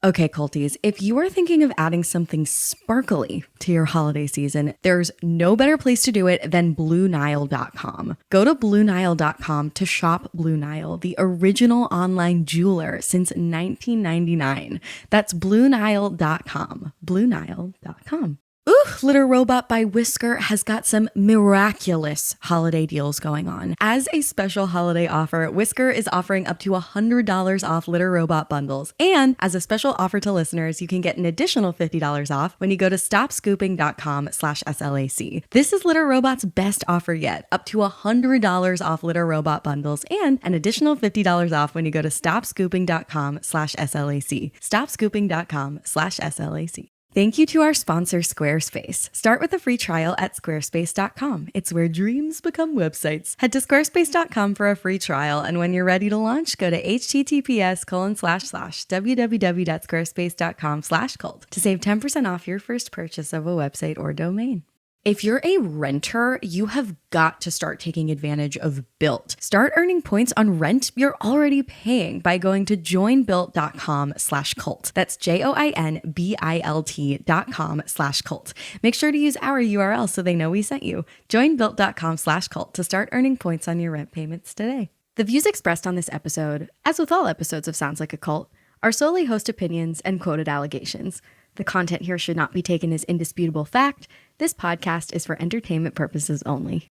Okay, culties, if you are thinking of adding something sparkly to your holiday season, there's no better place to do it than BlueNile.com. Go to BlueNile.com to shop Blue Nile, the original online jeweler since 1999. That's BlueNile.com. BlueNile.com. Ooh, Litter Robot by Whisker has got some miraculous holiday deals going on. As a special holiday offer, Whisker is offering up to $100 off Litter Robot bundles. And as a special offer to listeners, you can get an additional $50 off when you go to stopscooping.com/SLAC. This is Litter Robot's best offer yet, up to $100 off Litter Robot bundles and an additional $50 off when you go to stopscooping.com/SLAC. Stopscooping.com/SLAC. Thank you to our sponsor, Squarespace. Start with a free trial at squarespace.com. It's where dreams become websites. Head to squarespace.com for a free trial, and when you're ready to launch, go to https://www.squarespace.com/cult to save 10% off your first purchase of a website or domain. If you're a renter, you have got to start taking advantage of Built. Start earning points on rent you're already paying by going to joinbuilt.com/cult. That's JOINBILT.com/cult. Make sure to use our URL so they know we sent you. Joinbuilt.com/cult to start earning points on your rent payments today. The views expressed on this episode, as with all episodes of Sounds Like a Cult, are solely host opinions and quoted allegations. The content here should not be taken as indisputable fact. This podcast is for entertainment purposes only.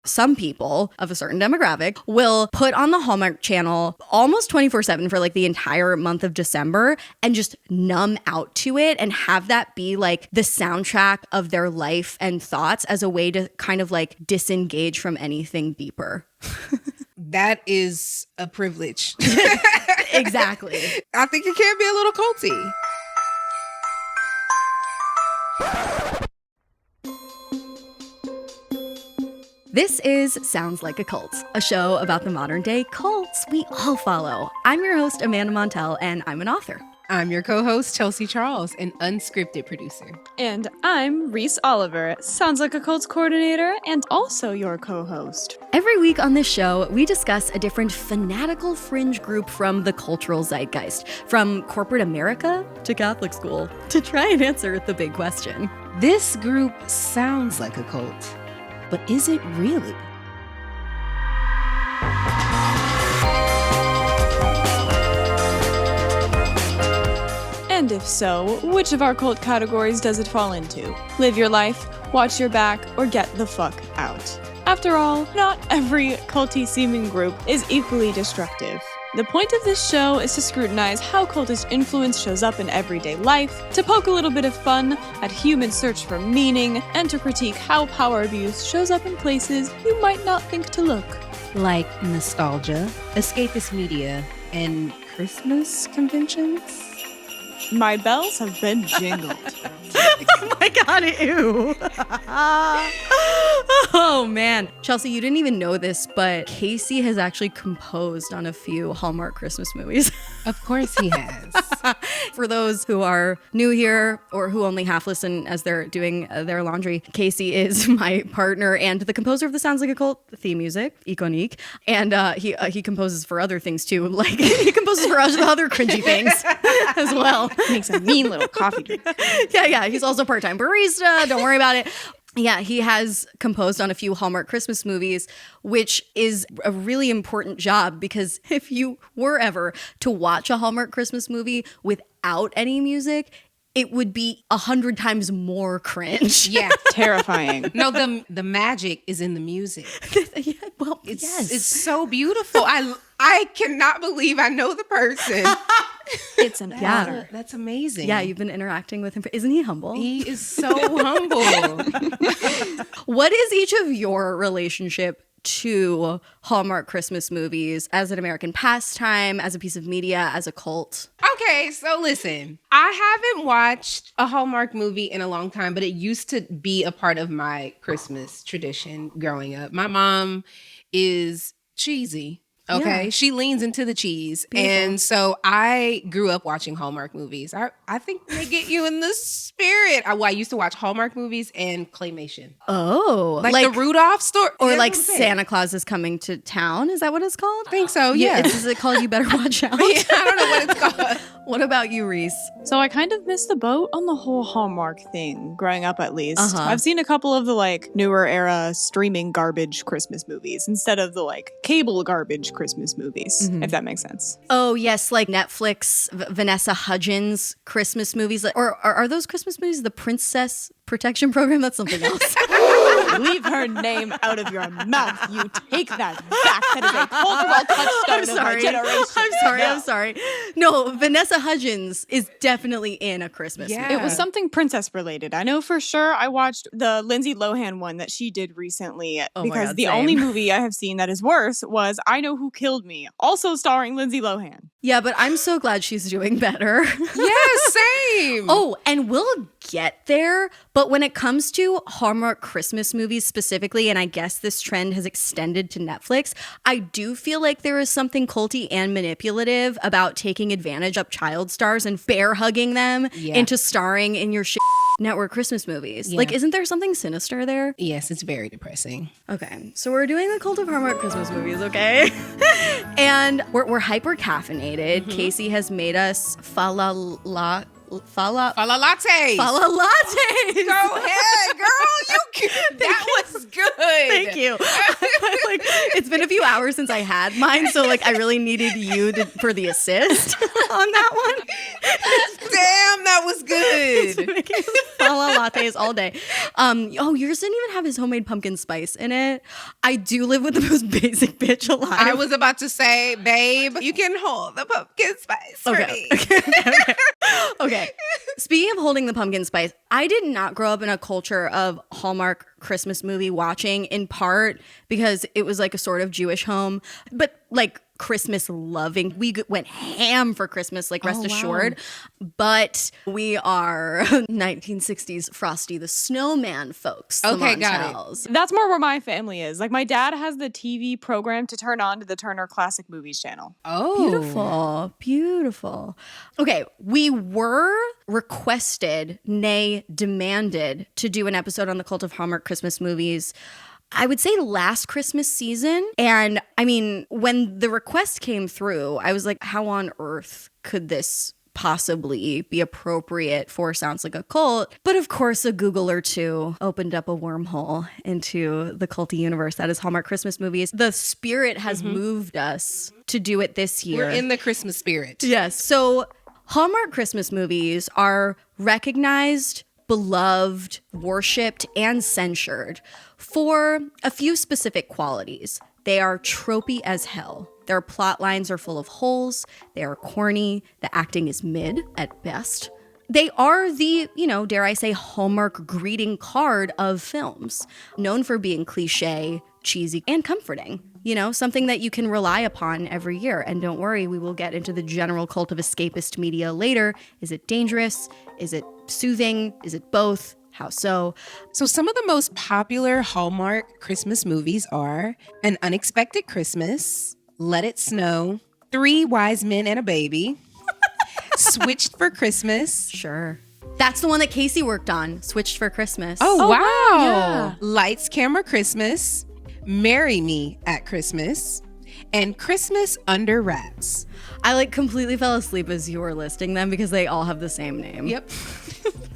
Some people of a certain demographic will put on the Hallmark Channel almost 24/7 for like the entire month of December and just numb out to it and have that be like the soundtrack of their life and thoughts as a way to kind of like disengage from anything deeper. That is a privilege. Exactly. I think it can be a little culty. This is Sounds Like a Cult, a show about the modern day cults we all follow. I'm your host, Amanda Montell, and I'm an author. I'm your co-host, Chelsea Charles, an unscripted producer. And I'm Reese Oliver, Sounds Like a Cult's coordinator and also your co-host. Every week on this show, we discuss a different fanatical fringe group from the cultural zeitgeist, from corporate America to Catholic school, to try and answer the big question. This group sounds like a cult, but is it really? And if so, which of our cult categories does it fall into? Live your life, watch your back, or get the fuck out. After all, not every culty-seeming group is equally destructive. The point of this show is to scrutinize how cultist influence shows up in everyday life, to poke a little bit of fun at human search for meaning, and to critique how power abuse shows up in places you might not think to look. Like nostalgia, escapist media, and Christmas conventions? My bells have been jingled. Oh my god, ew. Oh man. Chelsea, you didn't even know this, but Casey has actually composed on a few Hallmark Christmas movies. Of course he has. For those who are new here or who only half listen as they're doing their laundry, Casey is my partner and the composer of the Sounds Like a Cult theme music, Iconique. And he composes for other things too. Like he composes for other cringy things as well. Makes a mean little coffee drink. Yeah. He's also part-time barista. Don't worry about it. Yeah, he has composed on a few Hallmark Christmas movies, which is a really important job because if you were ever to watch a Hallmark Christmas movie without any music, it would be 100 times more cringe. Yeah. Terrifying. No, the magic is in the music. Yeah, well, yes. It's so beautiful. I cannot believe I know the person. It's an honor. That's amazing. Yeah, you've been interacting with him. Isn't he humble? He is so humble. What is each of your relationship to Hallmark Christmas movies as an American pastime, as a piece of media, as a cult? Okay, so listen, I haven't watched a Hallmark movie in a long time, but it used to be a part of my Christmas tradition growing up. My mom is cheesy. Okay. Yeah. She leans into the cheese. Beautiful. And so I grew up watching Hallmark movies. I think they get you in the spirit. I used to watch Hallmark movies and claymation. Oh, Like the Rudolph story. or That's like what I'm saying. Santa Claus is coming to town. Is that what it's called? I think so, yeah. Is it called You Better Watch Out? Yeah, I don't know what it's called. What about you, Reese? So I kind of missed the boat on the whole Hallmark thing, growing up at least. Uh-huh. I've seen a couple of the like newer era streaming garbage Christmas movies instead of the like cable garbage Christmas movies, if that makes sense. Oh, yes, like Netflix, Vanessa Hudgens Christmas movies. Or are those Christmas movies the Princess Protection Program? That's something else. Leave her name out of your mouth. You take that back. That is a cultural touchstone of my generation. I'm sorry. No, Vanessa Hudgens is definitely in a Christmas Yeah. movie. It was something princess related. I know for sure I watched the Lindsay Lohan one that she did recently Oh my because God, the same. only movie I have seen that is worse was I Know Who Killed Me, also starring Lindsay Lohan. Yeah, but I'm so glad she's doing better. Yes, same. Oh, and we'll get there, but when it comes to Hallmark Christmas movies specifically, and I guess this trend has extended to Netflix, I do feel like there is something culty and manipulative about taking advantage of child stars and bear hugging them into starring in your network Christmas movies. Yeah. Like, isn't there something sinister there? Yes, it's very depressing. Okay, so we're doing the cult of Hallmark Christmas movies, okay? And we're hyper caffeinated. Casey has made us falalatte. Falalatte. Falalatte. Go ahead, girl. That was good. Thank you. It's been a few hours since I had mine, so like I really needed you for the assist on that one. Damn, that was good. Making fala lattes all day. Yours didn't even have his homemade pumpkin spice in it. I do live with the most basic bitch alive. I was about to say, babe, you can hold the pumpkin spice for me. Okay. Speaking of holding the pumpkin spice, I did not grow up in a culture of Hallmark Christmas movie watching, in part because it was like a sort of Jewish home, but like Christmas loving. We went ham for Christmas, like rest assured. But we are 1960s Frosty the Snowman folks. Okay, the got it. Montels. That's more where my family is. Like my dad has the TV program to turn on to the Turner Classic Movies channel. Oh. Beautiful. Okay, we were requested, nay, demanded to do an episode on the cult of Hallmark Christmas movies, I would say last Christmas season. And I mean, when the request came through, I was like, how on earth could this possibly be appropriate for Sounds Like a Cult? But of course, a Google or two opened up a wormhole into the culty universe that is Hallmark Christmas movies. The spirit has moved us to do it this year. We're in the Christmas spirit. Yes. So Hallmark Christmas movies are recognized, beloved, worshipped, and censured for a few specific qualities. They are tropey as hell. Their plot lines are full of holes. They are corny. The acting is mid at best. They are the, dare I say, Hallmark greeting card of films, known for being cliche, cheesy, and comforting. Something that you can rely upon every year. And don't worry, we will get into the general cult of escapist media later. Is it dangerous? Is it soothing? Is it both? How so? So some of the most popular Hallmark Christmas movies are An Unexpected Christmas, Let It Snow, Three Wise Men and a Baby, Switched for Christmas. Sure. That's the one that Casey worked on, Switched for Christmas. Oh, wow. yeah. Lights, Camera, Christmas, Marry Me at Christmas, and Christmas Under Wraps. I completely fell asleep as you were listing them because they all have the same name. Yep.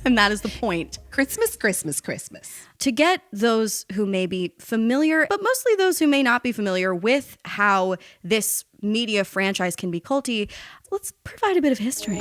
And that is the point. Christmas, Christmas, Christmas. To get those who may be familiar, but mostly those who may not be familiar with how this media franchise can be culty, let's provide a bit of history.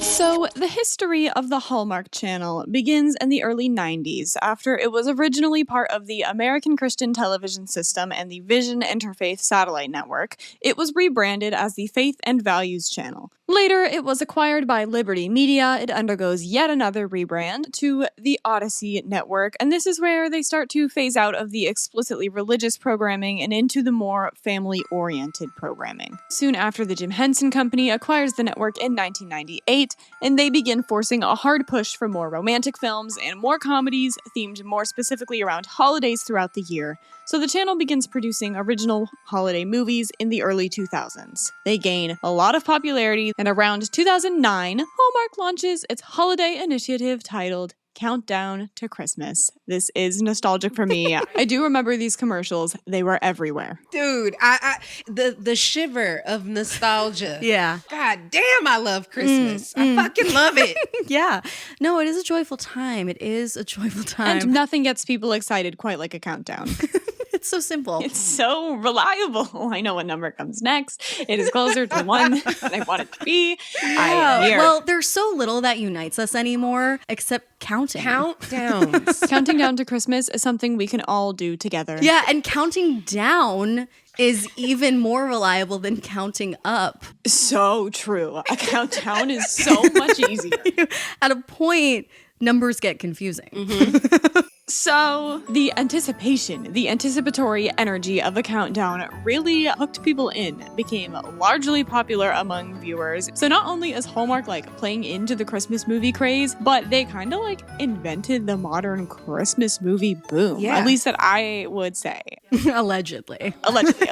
So, the history of the Hallmark Channel begins in the early 90s, after it was originally part of the American Christian Television System and the Vision Interfaith Satellite Network. It was rebranded as the Faith and Values Channel. Later, it was acquired by Liberty Media. It undergoes yet another rebrand to the Odyssey Network, and this is where they start to phase out of the explicitly religious programming and into the more family-oriented programming. Soon after, the Jim Henson Company acquires the network in 1998, and they begin forcing a hard push for more romantic films and more comedies themed more specifically around holidays throughout the year. So the channel begins producing original holiday movies in the early 2000s. They gain a lot of popularity, and around 2009, Hallmark launches its holiday initiative titled Countdown to Christmas. This is nostalgic for me. I do remember these commercials. They were everywhere. Dude, the shiver of nostalgia. Yeah. God damn, I love Christmas. I fucking love it. Yeah. No, it is a joyful time. It is a joyful time. And nothing gets people excited quite like a countdown. It's so simple. It's so reliable. I know what number comes next. It is closer to one than I want it to be. I am here. Well, there's so little that unites us anymore except counting. Countdowns. Counting down to Christmas is something we can all do together. Yeah, and counting down is even more reliable than counting up. So true. A countdown is so much easier. At a point, numbers get confusing. Mm-hmm. So, the anticipation, the anticipatory energy of a countdown really hooked people in, became largely popular among viewers. So not only is Hallmark playing into the Christmas movie craze, but they kind of invented the modern Christmas movie boom. Yeah. At least that I would say. Allegedly. Allegedly.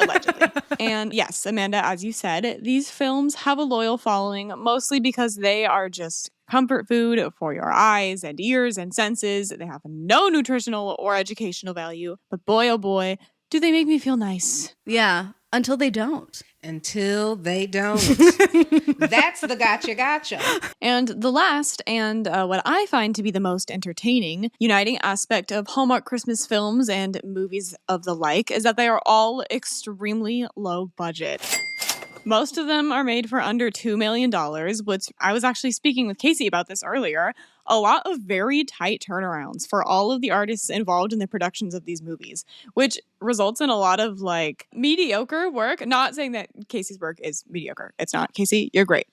And yes, Amanda, as you said, these films have a loyal following, mostly because they are just comfort food for your eyes and ears and senses. They have no nutritional or educational value, but boy, oh boy, do they make me feel nice. Yeah, until they don't. Until they don't. That's the gotcha. And the last, and what I find to be the most entertaining, uniting aspect of Hallmark Christmas films and movies of the like is that they are all extremely low budget. Most of them are made for under $2 million, which I was actually speaking with Casey about this earlier. A lot of very tight turnarounds for all of the artists involved in the productions of these movies, which results in a lot of mediocre work. Not saying that Casey's work is mediocre. It's not. Casey, you're great.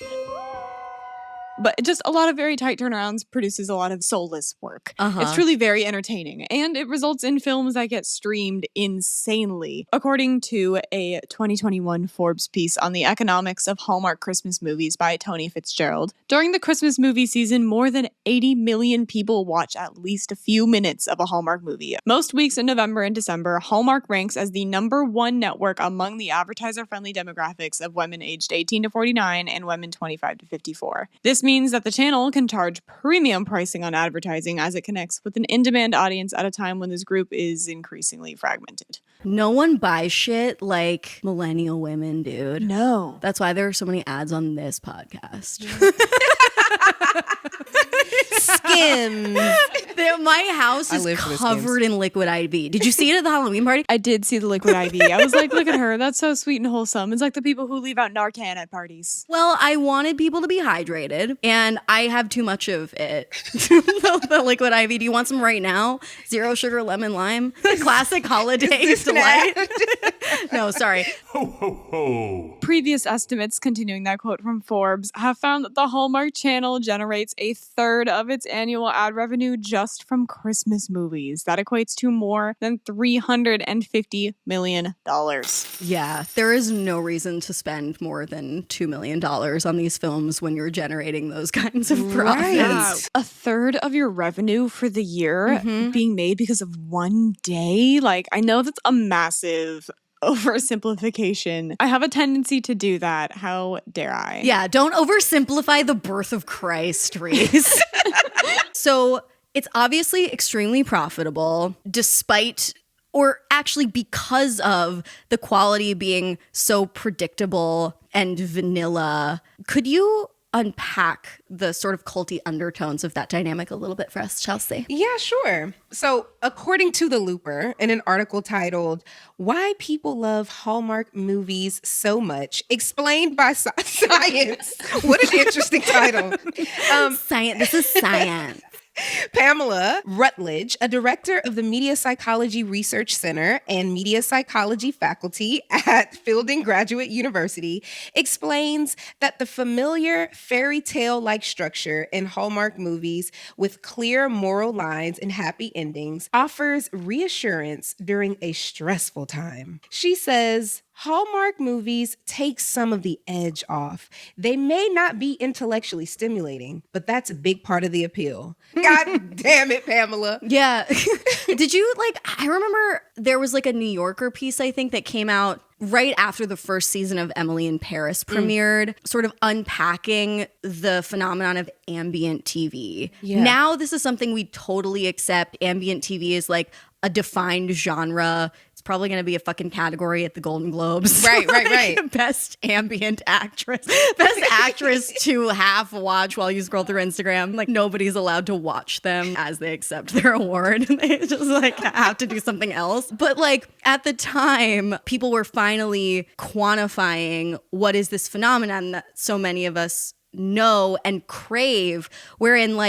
But just a lot of very tight turnarounds produces a lot of soulless work. It's truly very entertaining. And it results in films that get streamed insanely. According to a 2021 Forbes piece on the economics of Hallmark Christmas movies by Tony Fitzgerald, during the Christmas movie season, more than 80 million people watch at least a few minutes of a Hallmark movie. Most weeks in November and December, Hallmark ranks as the #1 network among the advertiser-friendly demographics of women aged 18 to 49 and women 25 to 54. This means that the channel can charge premium pricing on advertising as it connects with an in-demand audience at a time when this group is increasingly fragmented. No one buys shit like millennial women, dude. No. That's why there are so many ads on this podcast. Skims. My house is covered in liquid IV. Did you see it at the Halloween party? I did see the liquid IV. I was like, look at her. That's so sweet and wholesome. It's like the people who leave out Narcan at parties. Well, I wanted people to be hydrated, and I have too much of it. the liquid IV. Do you want some right now? 0 sugar, lemon, lime. Classic holiday delight. No, sorry. Ho, ho, ho. Previous estimates, continuing that quote from Forbes, have found that the Hallmark Channel generates 1/3 of its annual ad revenue just from Christmas movies. That equates to more than $350 million. Yeah, there is no reason to spend more than $2 million on these films when you're generating those kinds of profits. Yeah, 1/3 of your revenue for the year being made because of one day. I know that's a massive oversimplification. I have a tendency to do that. How dare I? Yeah, don't oversimplify the birth of Christ, Reese. So it's obviously extremely profitable despite, or actually because of, the quality being so predictable and vanilla. Could you unpack the sort of culty undertones of that dynamic a little bit for us, Chelsea? Yeah, sure. So according to The Looper, in an article titled "Why People Love Hallmark Movies So Much," explained by science. What an interesting title. Science. This is science. Pamela Rutledge, a director of the Media Psychology Research Center and Media Psychology faculty at Fielding Graduate University, explains that the familiar fairy tale-like structure in Hallmark movies with clear moral lines and happy endings offers reassurance during a stressful time. She says, Hallmark movies take some of the edge off. They may not be intellectually stimulating, but that's a big part of the appeal. God damn it, Pamela. Yeah. Did you I remember there was like a New Yorker piece, I think, that came out right after the first season of Emily in Paris premiered, sort of unpacking the phenomenon of ambient TV. Yeah. Now this is something we totally accept. Ambient TV is like a defined genre. It's probably going to be a fucking category at the Golden Globes. Right. Best ambient actress. Best actress to half watch while you scroll through Instagram. Like, nobody's allowed to watch them as they accept their award. They just have to do something else. But at the time, people were finally quantifying what is this phenomenon that so many of us know and crave, wherein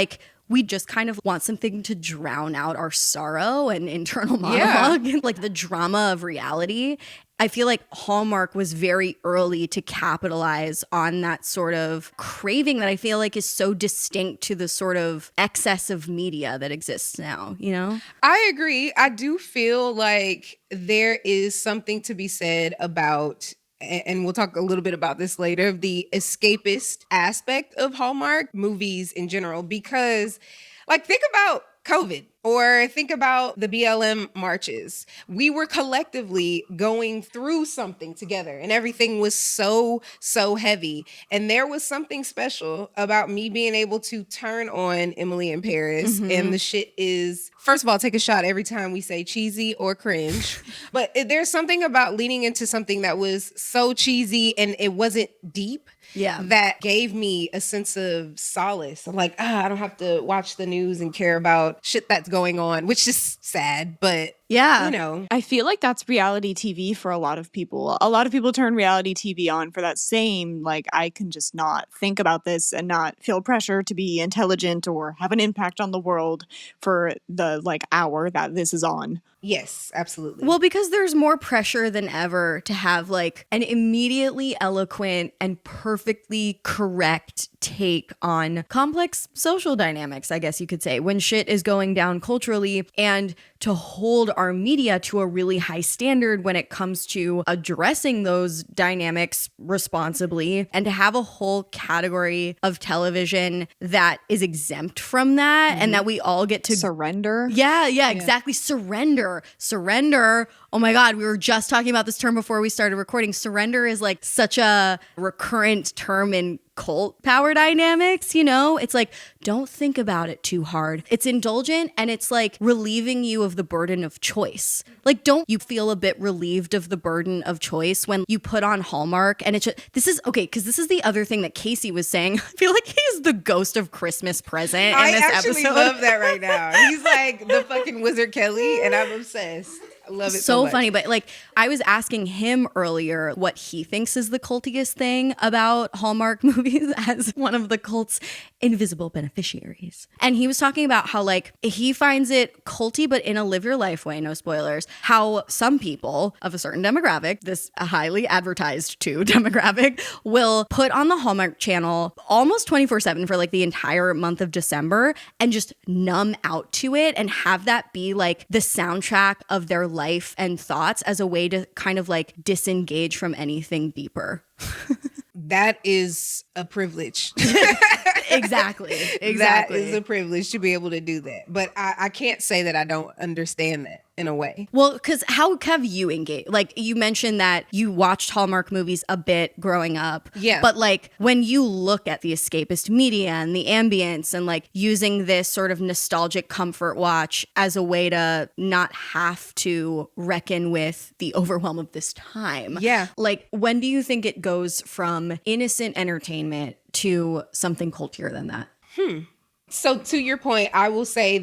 we just kind of want something to drown out our sorrow and internal monologue, the drama of reality. I feel like Hallmark was very early to capitalize on that sort of craving that I feel like is so distinct to the sort of excess of media that exists now, you know? I agree. I do feel like there is something to be said about, and we'll talk a little bit about this later, the escapist aspect of Hallmark movies in general, because think about COVID or think about the BLM marches. We were collectively going through something together and everything was so heavy. And there was something special about me being able to turn on Emily in Paris. And the shit is, first of all, take a shot every time we say cheesy or cringe. But there's something about leaning into something that was so cheesy and it wasn't deep. Yeah. That gave me a sense of solace. I'm like, I don't have to watch the news and care about shit that's going on, which is sad, but yeah, you know. I feel like that's reality TV for a lot of people. A lot of people turn reality TV on for that same, I can just not think about this and not feel pressure to be intelligent or have an impact on the world for the hour that this is on. Yes, absolutely. Well, because there's more pressure than ever to have an immediately eloquent and perfectly correct take on complex social dynamics, I guess you could say, when shit is going down culturally, and to hold our media to a really high standard when it comes to addressing those dynamics responsibly, and to have a whole category of television that is exempt from that and that we all get to surrender. Yeah, exactly. Surrender. Oh my God, we were just talking about this term before we started recording. Surrender is such a recurrent term in cult power dynamics, you know? It's don't think about it too hard. It's indulgent and it's relieving you of the burden of choice. Don't you feel a bit relieved of the burden of choice when you put on Hallmark? And this is the other thing that Casey was saying. I feel like he's the ghost of Christmas present in this episode. I actually love that right now. He's the fucking Wizard Kelly and I'm obsessed. I love it so much. Funny, but I was asking him earlier what he thinks is the cultiest thing about Hallmark movies as one of the cult's invisible beneficiaries. And he was talking about how he finds it culty, but in a live your life way, no spoilers, how some people of a certain demographic, this highly advertised to demographic, will put on the Hallmark channel almost 24/7 for the entire month of December and just numb out to it and have that be the soundtrack of their life and thoughts as a way to kind of disengage from anything deeper. That is a privilege. Exactly. That is a privilege to be able to do that. But I can't say that I don't understand that in a way. Well, because how have you engaged? You mentioned that you watched Hallmark movies a bit growing up. Yeah. But when you look at the escapist media and the ambience and using this sort of nostalgic comfort watch as a way to not have to reckon with the overwhelm of this time. Yeah. When do you think it goes from innocent entertainment to something cultier than that? So to your point, I will say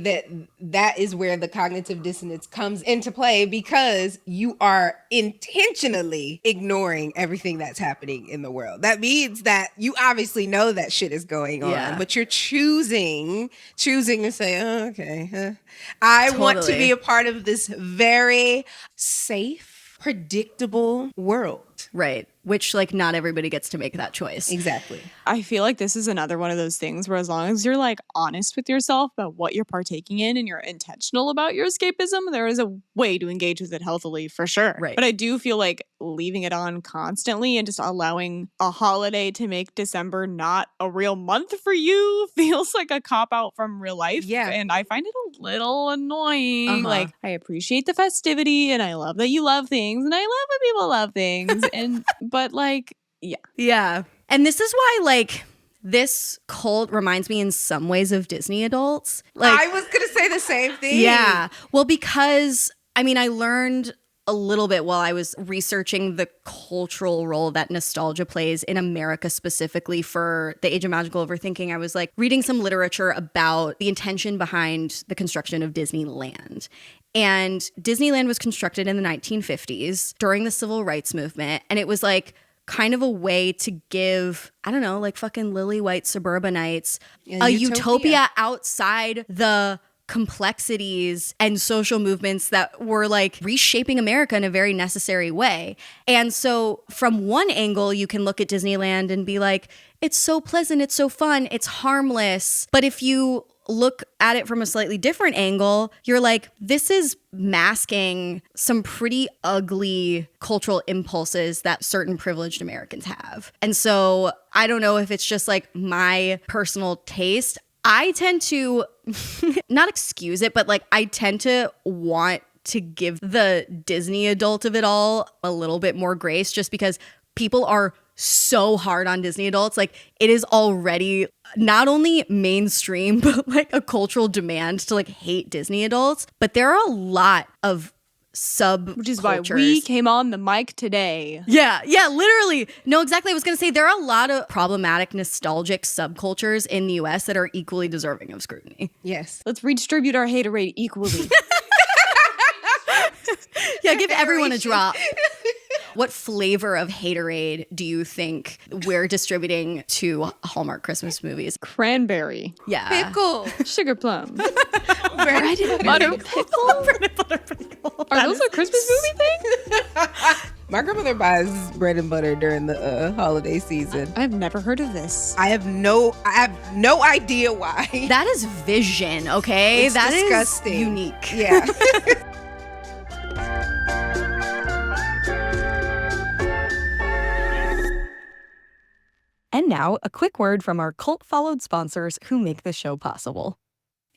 that is where the cognitive dissonance comes into play, because you are intentionally ignoring everything that's happening in the world. That means that you obviously know that shit is going on, but you're choosing to say, oh, okay, I want to be a part of this very safe, predictable world. Right. Which, like, not everybody gets to make that choice. Exactly. I feel like this is another one of those things where as long as you're like honest with yourself about what you're partaking in and you're intentional about your escapism, there is a way to engage with it healthily for sure. Right. But I do feel like leaving it on constantly and just allowing a holiday to make December not a real month for you feels like a cop-out from real life. Yeah. And I find it a little annoying. Like, I appreciate the festivity and I love that you love things and I love when people love things. But like, yeah. Yeah. And this is why, like, this cult reminds me in some ways of Disney adults. Like, I was going to say the same thing. Yeah. Well, because, I mean, I learned a little bit while I was researching the cultural role that nostalgia plays in America, specifically for the Age of Magical Overthinking. I was like reading some literature about the intention behind the construction of Disneyland. And Disneyland was constructed in the 1950s during the Civil Rights Movement. And it was like kind of a way to give, I don't know, like fucking lily white suburbanites a utopia outside the complexities and social movements that were like reshaping America in a very necessary way. And so from one angle, you can look at Disneyland and be like, it's so pleasant, it's so fun, it's harmless. But if you look at it from a slightly different angle, you're like, this is masking some pretty ugly cultural impulses that certain privileged Americans have. And so I don't know if it's just like my personal taste. I tend to not excuse it, but like I tend to want to give the Disney adult of it all a little bit more grace, just because people are so hard on Disney adults. Like, it is already not only mainstream, but like a cultural demand to like hate Disney adults. But there are a lot of which is why we came on the mic today. Yeah, literally. No, exactly. I was going to say there are a lot of problematic, nostalgic subcultures in the US that are equally deserving of scrutiny. Yes. Let's redistribute our haterade equally. Yeah, give everyone a drop. What flavor of haterade do you think we're distributing to Hallmark Christmas movies? Cranberry. Yeah. Pickle. Sugar plum. Bread and butter pickle. Bread and butter pickle. Are those a Christmas movie thing? My grandmother buys bread and butter during the holiday season. I've never heard of this. I have no idea why. That is vision, okay? It's that disgusting. is unique. Yeah. And now, a quick word from our cult-followed sponsors who make the show possible.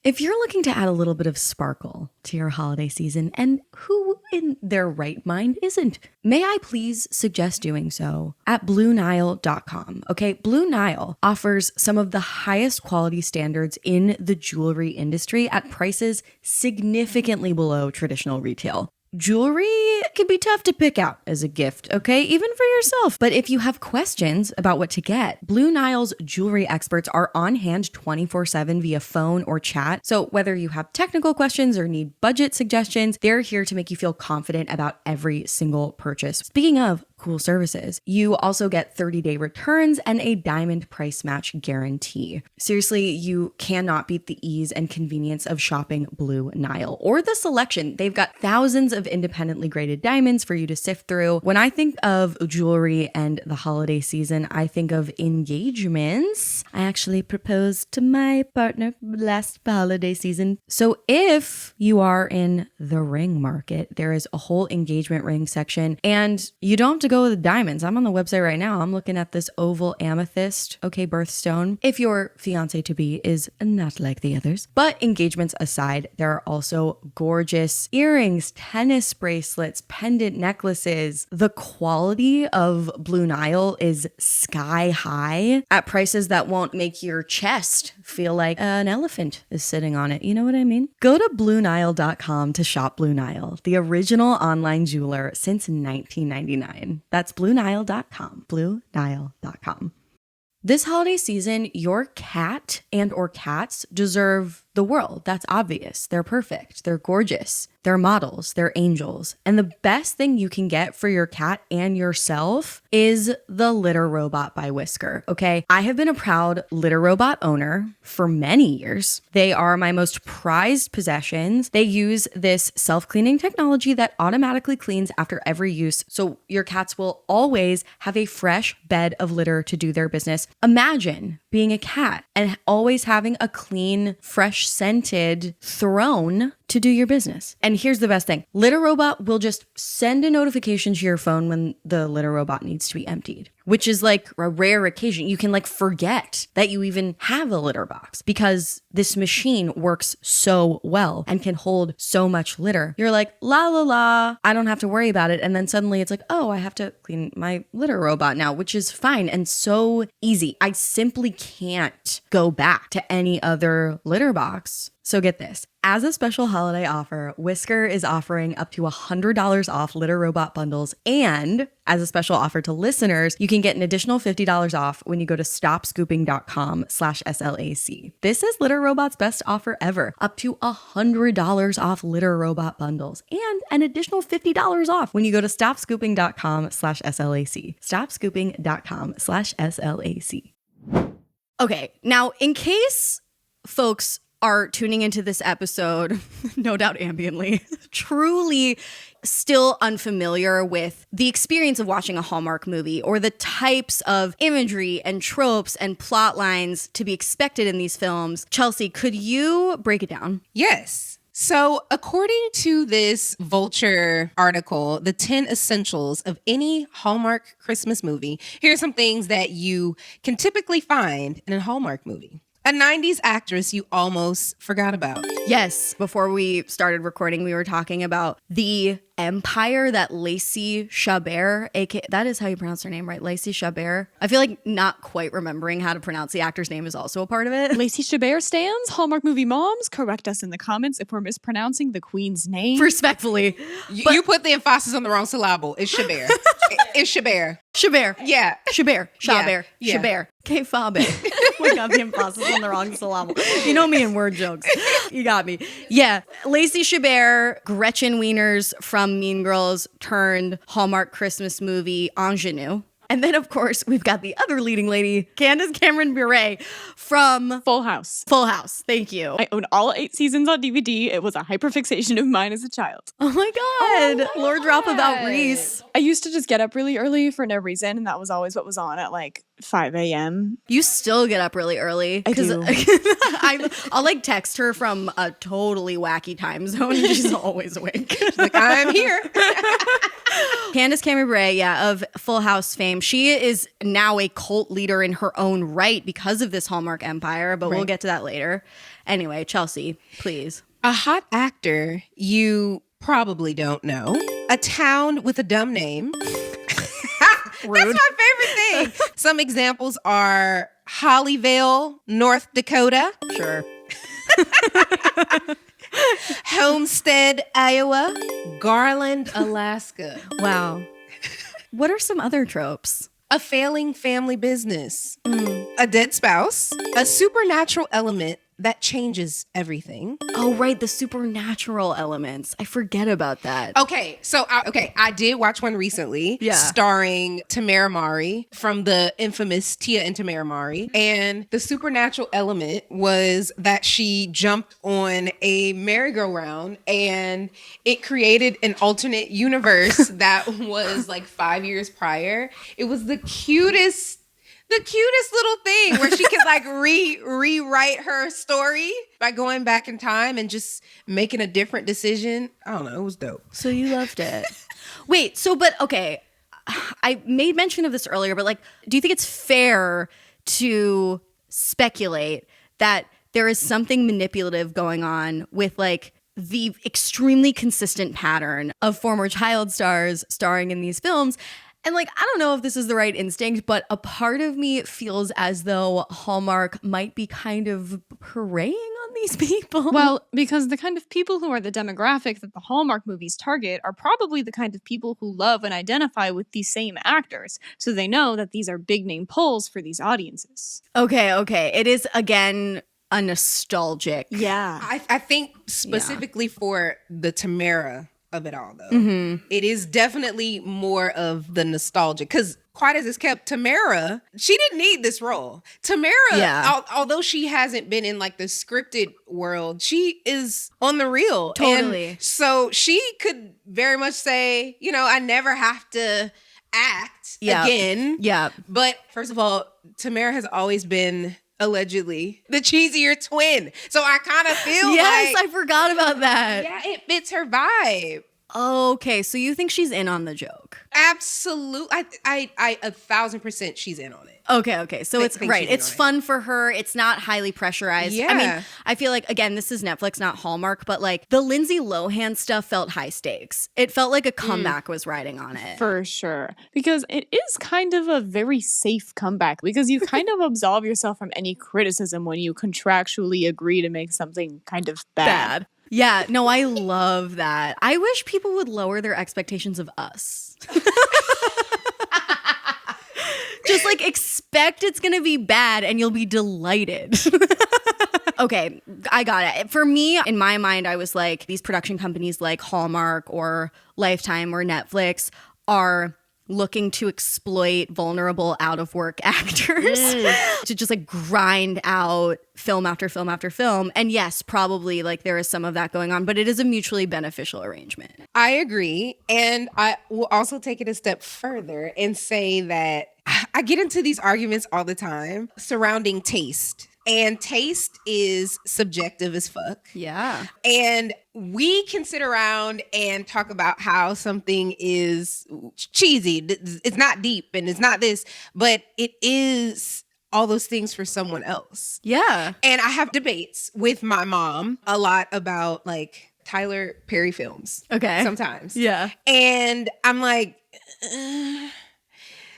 If you're looking to add a little bit of sparkle to your holiday season, and who in their right mind isn't, may I please suggest doing so at BlueNile.com. Okay, Blue Nile offers some of the highest quality standards in the jewelry industry at prices significantly below traditional retail. Jewelry can be tough to pick out as a gift, okay? Even for yourself. But if you have questions about what to get, Blue Nile's jewelry experts are on hand 24/7 via phone or chat. So whether you have technical questions or need budget suggestions, they're here to make you feel confident about every single purchase. Speaking of cool services, you also get 30-day returns and a diamond price match guarantee. Seriously, you cannot beat the ease and convenience of shopping Blue Nile or the selection. They've got thousands of independently graded diamonds for you to sift through. When I think of jewelry and the holiday season, I think of engagements. I actually proposed to my partner last holiday season. So if you are in the ring market, there is a whole engagement ring section, and you don't have to go with the diamonds. I'm on the website right now. I'm looking at this oval amethyst, okay, birthstone. If your fiance-to-be is not like the others. But engagements aside, there are also gorgeous earrings, tennis bracelets, pendant necklaces. The quality of Blue Nile is sky high at prices that won't make your chest feel like an elephant is sitting on it. You know what I mean? Go to BlueNile.com to shop Blue Nile, the original online jeweler since 1999. That's BlueNile.com. BlueNile.com. This holiday season, your cat and or cats deserve the world. That's obvious. They're perfect. They're gorgeous. They're models. They're angels. And the best thing you can get for your cat and yourself is the litter robot by Whisker. Okay. I have been a proud litter robot owner for many years. They are my most prized possessions. They use this self-cleaning technology that automatically cleans after every use. So your cats will always have a fresh bed of litter to do their business. Imagine being a cat and always having a clean, fresh scented throne to do your business. And here's the best thing. Litter Robot will just send a notification to your phone when the litter robot needs to be emptied, which is like a rare occasion. You can like forget that you even have a litter box because this machine works so well and can hold so much litter. You're like, la la la, I don't have to worry about it. And then suddenly it's like, oh, I have to clean my litter robot now, which is fine and so easy. I simply can't go back to any other litter box. So get this. As a special holiday offer, Whisker is offering up to $100 off litter robot bundles. And as a special offer to listeners, you can get an additional $50 off when you go to stopscooping.com/SLAC. This is Litter Robot's best offer ever. Up to $100 off litter robot bundles and an additional $50 off when you go to stopscooping.com/SLAC. Stopscooping.com/SLAC. Okay, now in case folks are tuning into this episode, no doubt ambiently, truly still unfamiliar with the experience of watching a Hallmark movie or the types of imagery and tropes and plot lines to be expected in these films, Chelsea, could you break it down? Yes. So according to this Vulture article, the 10 essentials of any Hallmark Christmas movie, here are some things that you can typically find in a Hallmark movie. A 90s actress you almost forgot about. Yes. Before we started recording, we were talking about the empire that Lacey Chabert, that is how you pronounce her name, right? Lacey Chabert. I feel like not quite remembering how to pronounce the actor's name is also a part of it. Lacey Chabert stands. Hallmark movie moms, correct us in the comments if we're mispronouncing the queen's name. Respectfully. You put the emphasis on the wrong syllable. It's Chabert. It's Chabert. Chabert. Yeah. Chabert. Chabert. Yeah. Chabert. Que fabe. We got the emphasis on the wrong syllable. You know me in word jokes. You got me. Yeah. Lacey Chabert, Gretchen Wieners from Mean Girls turned Hallmark Christmas movie ingenue. And then, of course, we've got the other leading lady, Candace Cameron Bure from Full House. Full House. Thank you. I own all 8 seasons on DVD. It was a hyperfixation of mine as a child. Oh my God. Lord drop about Reese. I used to just get up really early for no reason, and that was always what was on at like 5 a.m. You still get up really early. I do. I'll like text her from a totally wacky time zone. And she's always awake. She's like, I'm here. Candace Cameron Bure, of Full House fame. She is now a cult leader in her own right because of this Hallmark empire, but we'll get to that later. Anyway, Chelsea, please. A hot actor you probably don't know. A town with a dumb name. That's my favorite thing. Some examples are Hollyvale, North Dakota. Sure. Homestead, Iowa. Garland, Alaska. Wow. What are some other tropes? A failing family business. A dead spouse. A supernatural element that changes everything. Oh, right. The supernatural elements. I forget about that. Okay. So, I did watch one recently. Yeah. Starring Tamara Mari from the infamous Tia and Tamara Mari. And the supernatural element was that she jumped on a merry-go-round and it created an alternate universe that was like 5 years prior. It was the cutest little thing where she could like rewrite her story by going back in time and just making a different decision. I don't know. It was dope. So you loved it. Wait, okay. I made mention of this earlier, but like, do you think it's fair to speculate that there is something manipulative going on with like the extremely consistent pattern of former child stars starring in these films? And like, I don't know if this is the right instinct, but a part of me feels as though Hallmark might be kind of preying on the these people? Well, because the kind of people who are the demographic that the Hallmark movies target are probably the kind of people who love and identify with these same actors. So they know that these are big name pulls for these audiences. Okay. It is, again, a nostalgic. Yeah. I think specifically for the Tamara of it all, though, it is definitely more of the nostalgia. Because quite as it's kept, Tamara, she didn't need this role. Tamara, although she hasn't been in like the scripted world, she is on the real. Totally. And so she could very much say, you know, I never have to act again. Yeah. But first of all, Tamara has always been allegedly the cheesier twin. So I kind of feel yes, like, I forgot about that. yeah, it fits her vibe. Okay, so you think she's in on the joke? Absolutely. I 1,000% she's in on it. Okay. So it's think right. she's in It's on it. fun for her. It's not highly pressurized. I mean, Yeah. I feel like, again, this is Netflix, not Hallmark, but like the Lindsay Lohan stuff felt high stakes. It felt like a comeback was riding on it. For sure. Because it is kind of a very safe comeback because you kind of absolve yourself from any criticism when you contractually agree to make something kind of bad. Yeah, no, I love that. I wish people would lower their expectations of us. Just like expect it's gonna be bad and you'll be delighted. Okay, I got it. For me, in my mind, I was like, these production companies like Hallmark or Lifetime or Netflix are looking to exploit vulnerable out-of-work actors to just like grind out film after film after film. And yes, probably like there is some of that going on, but it is a mutually beneficial arrangement. I agree. And I will also take it a step further and say that I get into these arguments all the time surrounding taste. And taste is subjective as fuck. Yeah. And we can sit around and talk about how something is cheesy. It's not deep and it's not this, but it is all those things for someone else. Yeah. And I have debates with my mom a lot about like Tyler Perry films. Okay. Sometimes. Yeah. And I'm like,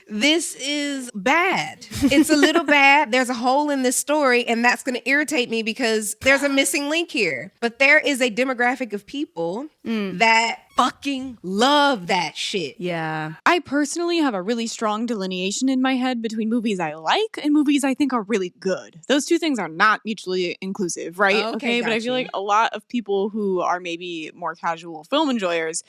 this is bad. It's a little bad. There's a hole in this story, and that's going to irritate me because there's a missing link here. But there is a demographic of people that fucking love that shit. Yeah. I personally have a really strong delineation in my head between movies I like and movies I think are really good. Those two things are not mutually inclusive, right? Okay, But I feel gotcha. like a lot of people who are maybe more casual film enjoyers,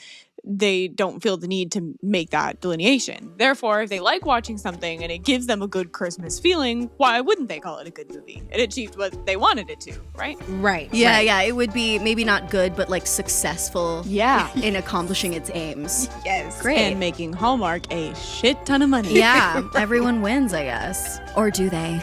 they don't feel the need to make that delineation. Therefore, if they like watching something and it gives them a good Christmas feeling, why wouldn't they call it a good movie? It achieved what they wanted it to, right? Right. Yeah, right. yeah. It would be maybe not good, but like successful Yeah. in accomplishing its aims. Yes. Great. And making Hallmark a shit ton of money. Yeah, everyone wins, I guess. Or do they?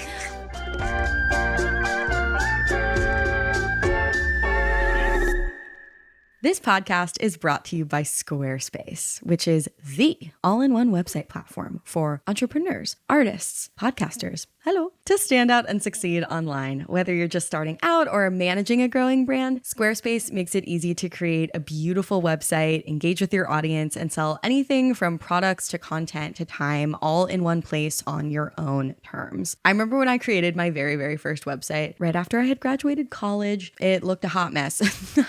This podcast is brought to you by Squarespace, which is the all-in-one website platform for entrepreneurs, artists, podcasters, to stand out and succeed online. Whether you're just starting out or managing a growing brand, Squarespace makes it easy to create a beautiful website, engage with your audience, and sell anything from products to content to time all in one place on your own terms. I remember when I created my very, very first website right after I had graduated college. It looked a hot mess.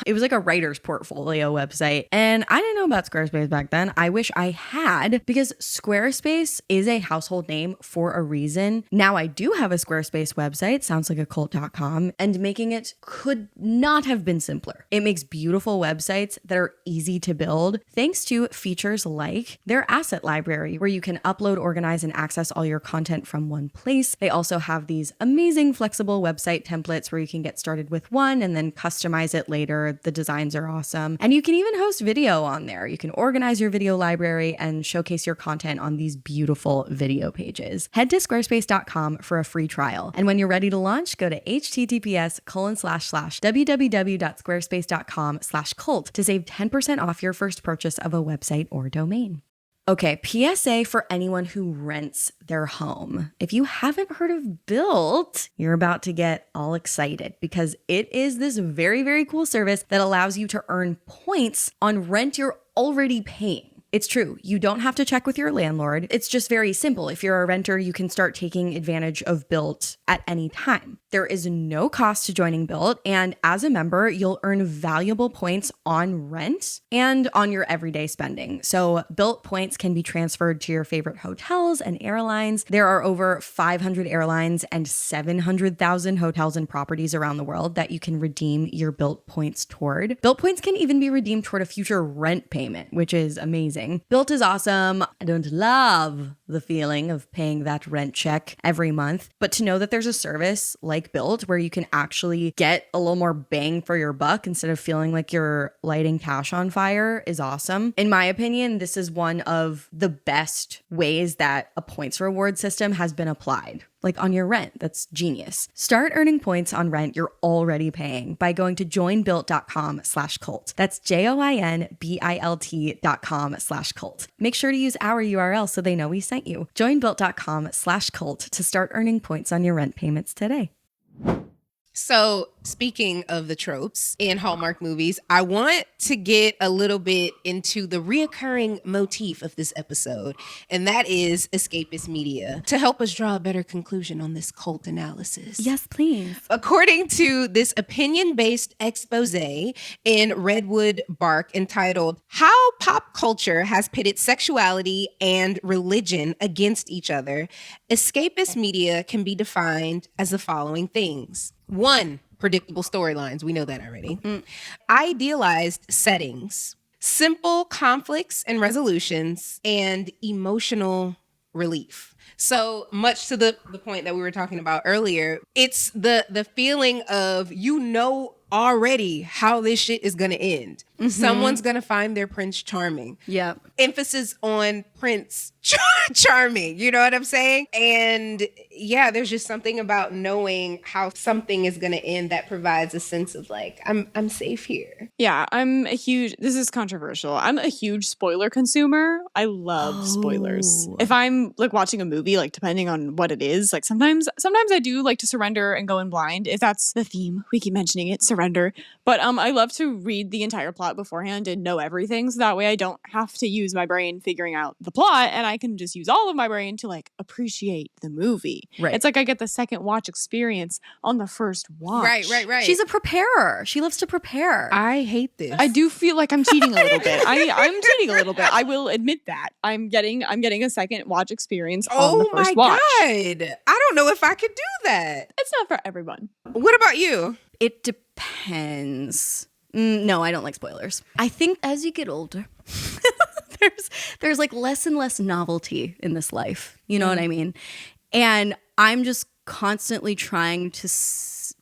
It was like a writer's portfolio website. And I didn't know about Squarespace back then. I wish I had, because Squarespace is a household name for a reason. Now I do have a Squarespace website, soundslikeacult.com, and making it could not have been simpler. It makes beautiful websites that are easy to build thanks to features like their asset library, where you can upload, organize, and access all your content from one place. They also have these amazing flexible website templates where you can get started with one and then customize it later. The designs are awesome. And you can even host video on there. You can organize your video library and showcase your content on these beautiful video pages. Head to squarespace.com for a free trial. And when you're ready to launch, go to https://www.squarespace.com/cult to save 10% off your first purchase of a website or domain. Okay, PSA for anyone who rents their home. If you haven't heard of Built, you're about to get all excited because it is this very, very cool service that allows you to earn points on rent you're already paying. It's true. You don't have to check with your landlord. It's just very simple. If you're a renter, you can start taking advantage of Built at any time. There is no cost to joining Built, and as a member, you'll earn valuable points on rent and on your everyday spending. So Built points can be transferred to your favorite hotels and airlines. There are over 500 airlines and 700,000 hotels and properties around the world that you can redeem your Built points toward. Built points can even be redeemed toward a future rent payment, which is amazing. Built is awesome. I don't love the feeling of paying that rent check every month, but to know that there's a service like Built where you can actually get a little more bang for your buck instead of feeling like you're lighting cash on fire is awesome. In my opinion, this is one of the best ways that a points reward system has been applied. Like on your rent. That's genius. Start earning points on rent you're already paying by going to joinbuilt.com/cult. That's JOINBILT.com/cult. Make sure to use our URL so they know we sent you. Joinbuilt.com/cult to start earning points on your rent payments today. So, speaking of the tropes in Hallmark movies, I want to get a little bit into the reoccurring motif of this episode, and that is escapist media, to help us draw a better conclusion on this cult analysis. Yes, please. According to this opinion-based expose in Redwood Bark entitled How Pop Culture Has Pitted Sexuality and Religion Against Each Other, escapist media can be defined as the following things. 1, predictable storylines. We know that already. Idealized settings, simple conflicts and resolutions, and emotional relief. So much to the point that we were talking about earlier, it's the feeling of, already how this shit is going to end. Mm-hmm. Someone's going to find their Prince Charming. Yep. Emphasis on Prince Charming. You know what I'm saying? And yeah, there's just something about knowing how something is going to end that provides a sense of like, I'm safe here. Yeah, this is controversial. I'm a huge spoiler consumer. I love spoilers. If I'm like watching a movie, like depending on what it is, like sometimes I do like to surrender and go in blind. If that's the theme, we keep mentioning it, surrender. But I love to read the entire plot beforehand and know everything. So that way I don't have to use my brain figuring out the plot, and I can just use all of my brain to like appreciate the movie. Right. It's like I get the second watch experience on the first watch. Right. She's a preparer. She loves to prepare. I hate this. I do feel like I'm cheating a little bit. I'm cheating a little bit. I will admit that. I'm getting a second watch experience on the first watch. Oh my God. I don't know if I could do that. It's not for everyone. What about you? It depends. No, I don't like spoilers. I think as you get older, there's like less and less novelty in this life. You know what I mean? And I'm just constantly trying to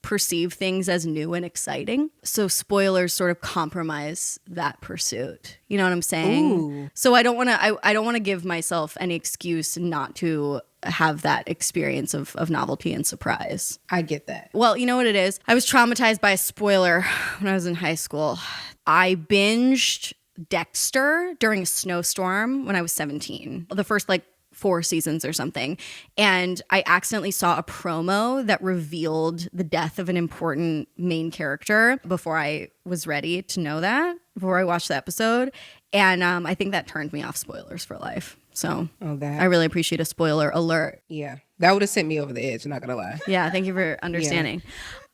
perceive things as new and exciting. So spoilers sort of compromise that pursuit. You know what I'm saying? Ooh. So I don't want to give myself any excuse not to have that experience of novelty and surprise. I get that. Well, you know what it is? I was traumatized by a spoiler when I was in high school. I binged Dexter during a snowstorm when I was 17. The first 4 seasons or something. And I accidentally saw a promo that revealed the death of an important main character before I was ready to know that, before I watched the episode. And I think that turned me off spoilers for life. So I really appreciate a spoiler alert. Yeah. That would have sent me over the edge, not gonna lie. Yeah, thank you for understanding.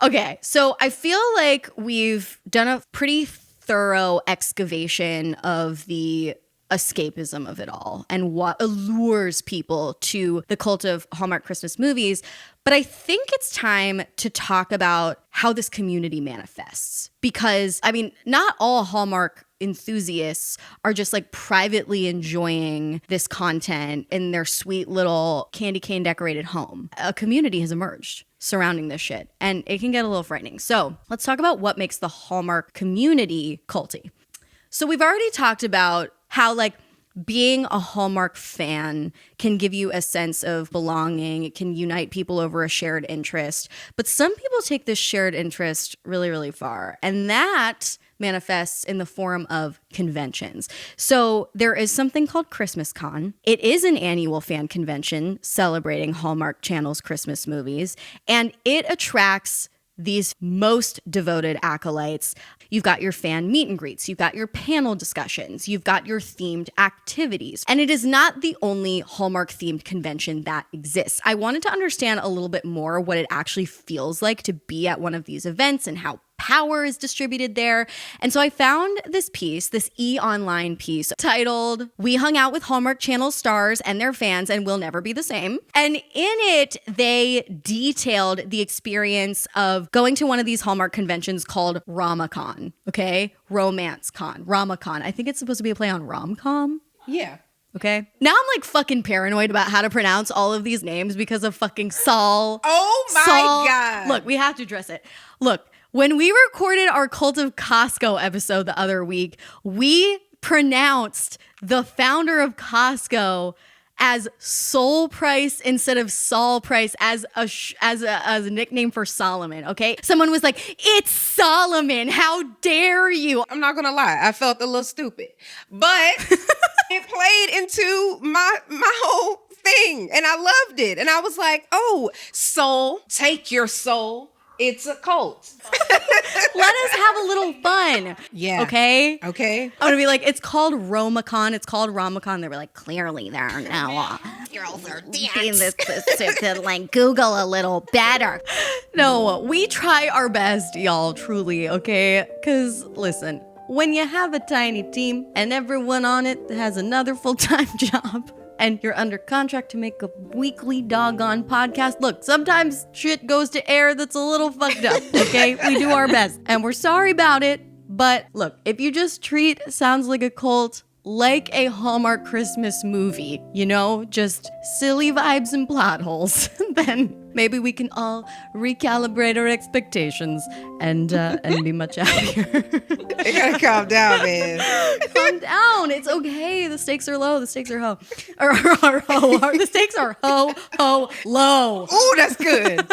Yeah. Okay, so I feel like we've done a pretty thorough excavation of the escapism of it all and what allures people to the cult of Hallmark Christmas movies. But I think it's time to talk about how this community manifests. Because, I mean, not all Hallmark enthusiasts are just privately enjoying this content in their sweet little candy cane decorated home. A community has emerged surrounding this shit, and it can get a little frightening. So let's talk about what makes the Hallmark community culty. So we've already talked about how being a Hallmark fan can give you a sense of belonging. It can unite people over a shared interest. But some people take this shared interest really, really far. And that manifests in the form of conventions. So there is something called Christmas Con. It is an annual fan convention celebrating Hallmark Channel's Christmas movies. And it attracts these most devoted acolytes. You've got your fan meet and greets. You've got your panel discussions. You've got your themed activities. And it is not the only Hallmark themed convention that exists. I wanted to understand a little bit more what it actually feels like to be at one of these events and how power is distributed there. And so I found this piece, this e-online piece titled, "We Hung Out with Hallmark Channel Stars and Their Fans and Will Never Be the Same." And in it, they detailed the experience of going to one of these Hallmark conventions called RomaCon, okay? Romance Con, RomaCon. I think it's supposed to be a play on rom-com. Yeah. Okay. Now I'm like fucking paranoid about how to pronounce all of these names because of fucking Saul. Oh my God. Look, we have to address it. Look, when we recorded our Cult of Costco episode the other week, we pronounced the founder of Costco as Soul Price instead of Saul Price as a nickname for Solomon, okay? Someone was like, "It's Solomon, how dare you?" I'm not gonna lie, I felt a little stupid, but it played into my whole thing, and I loved it. And I was like, "Oh, soul, take your soul. It's a cult." Let us have a little fun. Yeah. Okay? Okay. I'm gonna be like, "It's called RomaCon. It's called RomaCon." They were like, "Clearly there are now girls are doing this to like Google a little better." No, we try our best, y'all, truly, okay? Because listen, when you have a tiny team and everyone on it has another full-time job, and you're under contract to make a weekly doggone podcast, look, sometimes shit goes to air that's a little fucked up, okay? We do our best, and we're sorry about it. But look, if you just treat Sounds Like a Cult like a Hallmark Christmas movie, you know, just silly vibes and plot holes, then maybe we can all recalibrate our expectations and be much happier. You gotta calm down, man. Calm down. It's okay. The stakes are low. The stakes are ho. Or ho. The stakes are ho, low. Ooh, that's good.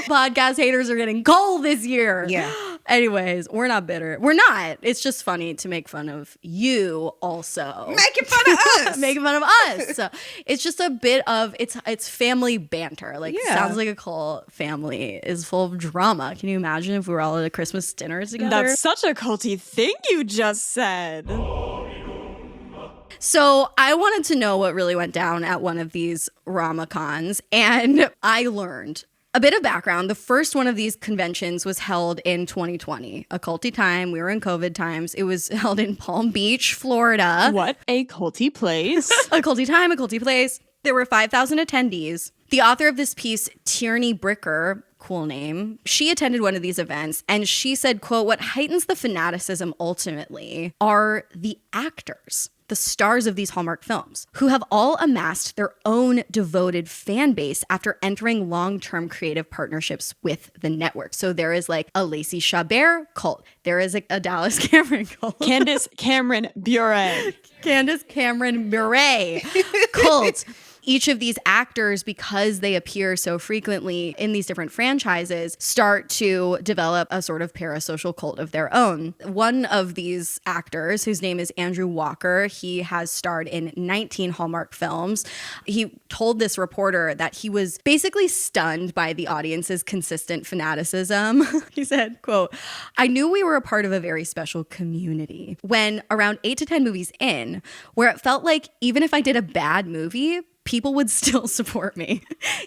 Podcast haters are getting cold this year. Yeah. Anyways, we're not bitter. We're not. It's just funny to make fun of you also. Making fun of us. Making fun of us. So it's just a bit of, it's family banter. Like, Yeah. Sounds Like a Cult family is full of drama. Can you imagine if we were all at a Christmas dinner together? That's such a culty thing you just said. So I wanted to know what really went down at one of these RomaCons, and I learned a bit of background. The first one of these conventions was held in 2020, a culty time. We were in COVID times. It was held in Palm Beach, Florida. What a culty place. A culty time, a culty place. There were 5,000 attendees. The author of this piece, Tierney Bricker, cool name, she attended one of these events, and she said, quote, "What heightens the fanaticism ultimately are the actors, the stars of these Hallmark films, who have all amassed their own devoted fan base after entering long-term creative partnerships with the network." So there is like a Lacey Chabert cult. There is a Dallas Cameron cult. Candace Cameron Bure. Candace Cameron Bure cult. Each of these actors, because they appear so frequently in these different franchises, start to develop a sort of parasocial cult of their own. One of these actors, whose name is Andrew Walker, he has starred in 19 Hallmark films. He told this reporter that he was basically stunned by the audience's consistent fanaticism. He said, quote, "I knew we were a part of a very special community when around 8 to 10 movies in, where it felt like even if I did a bad movie, people would still support me.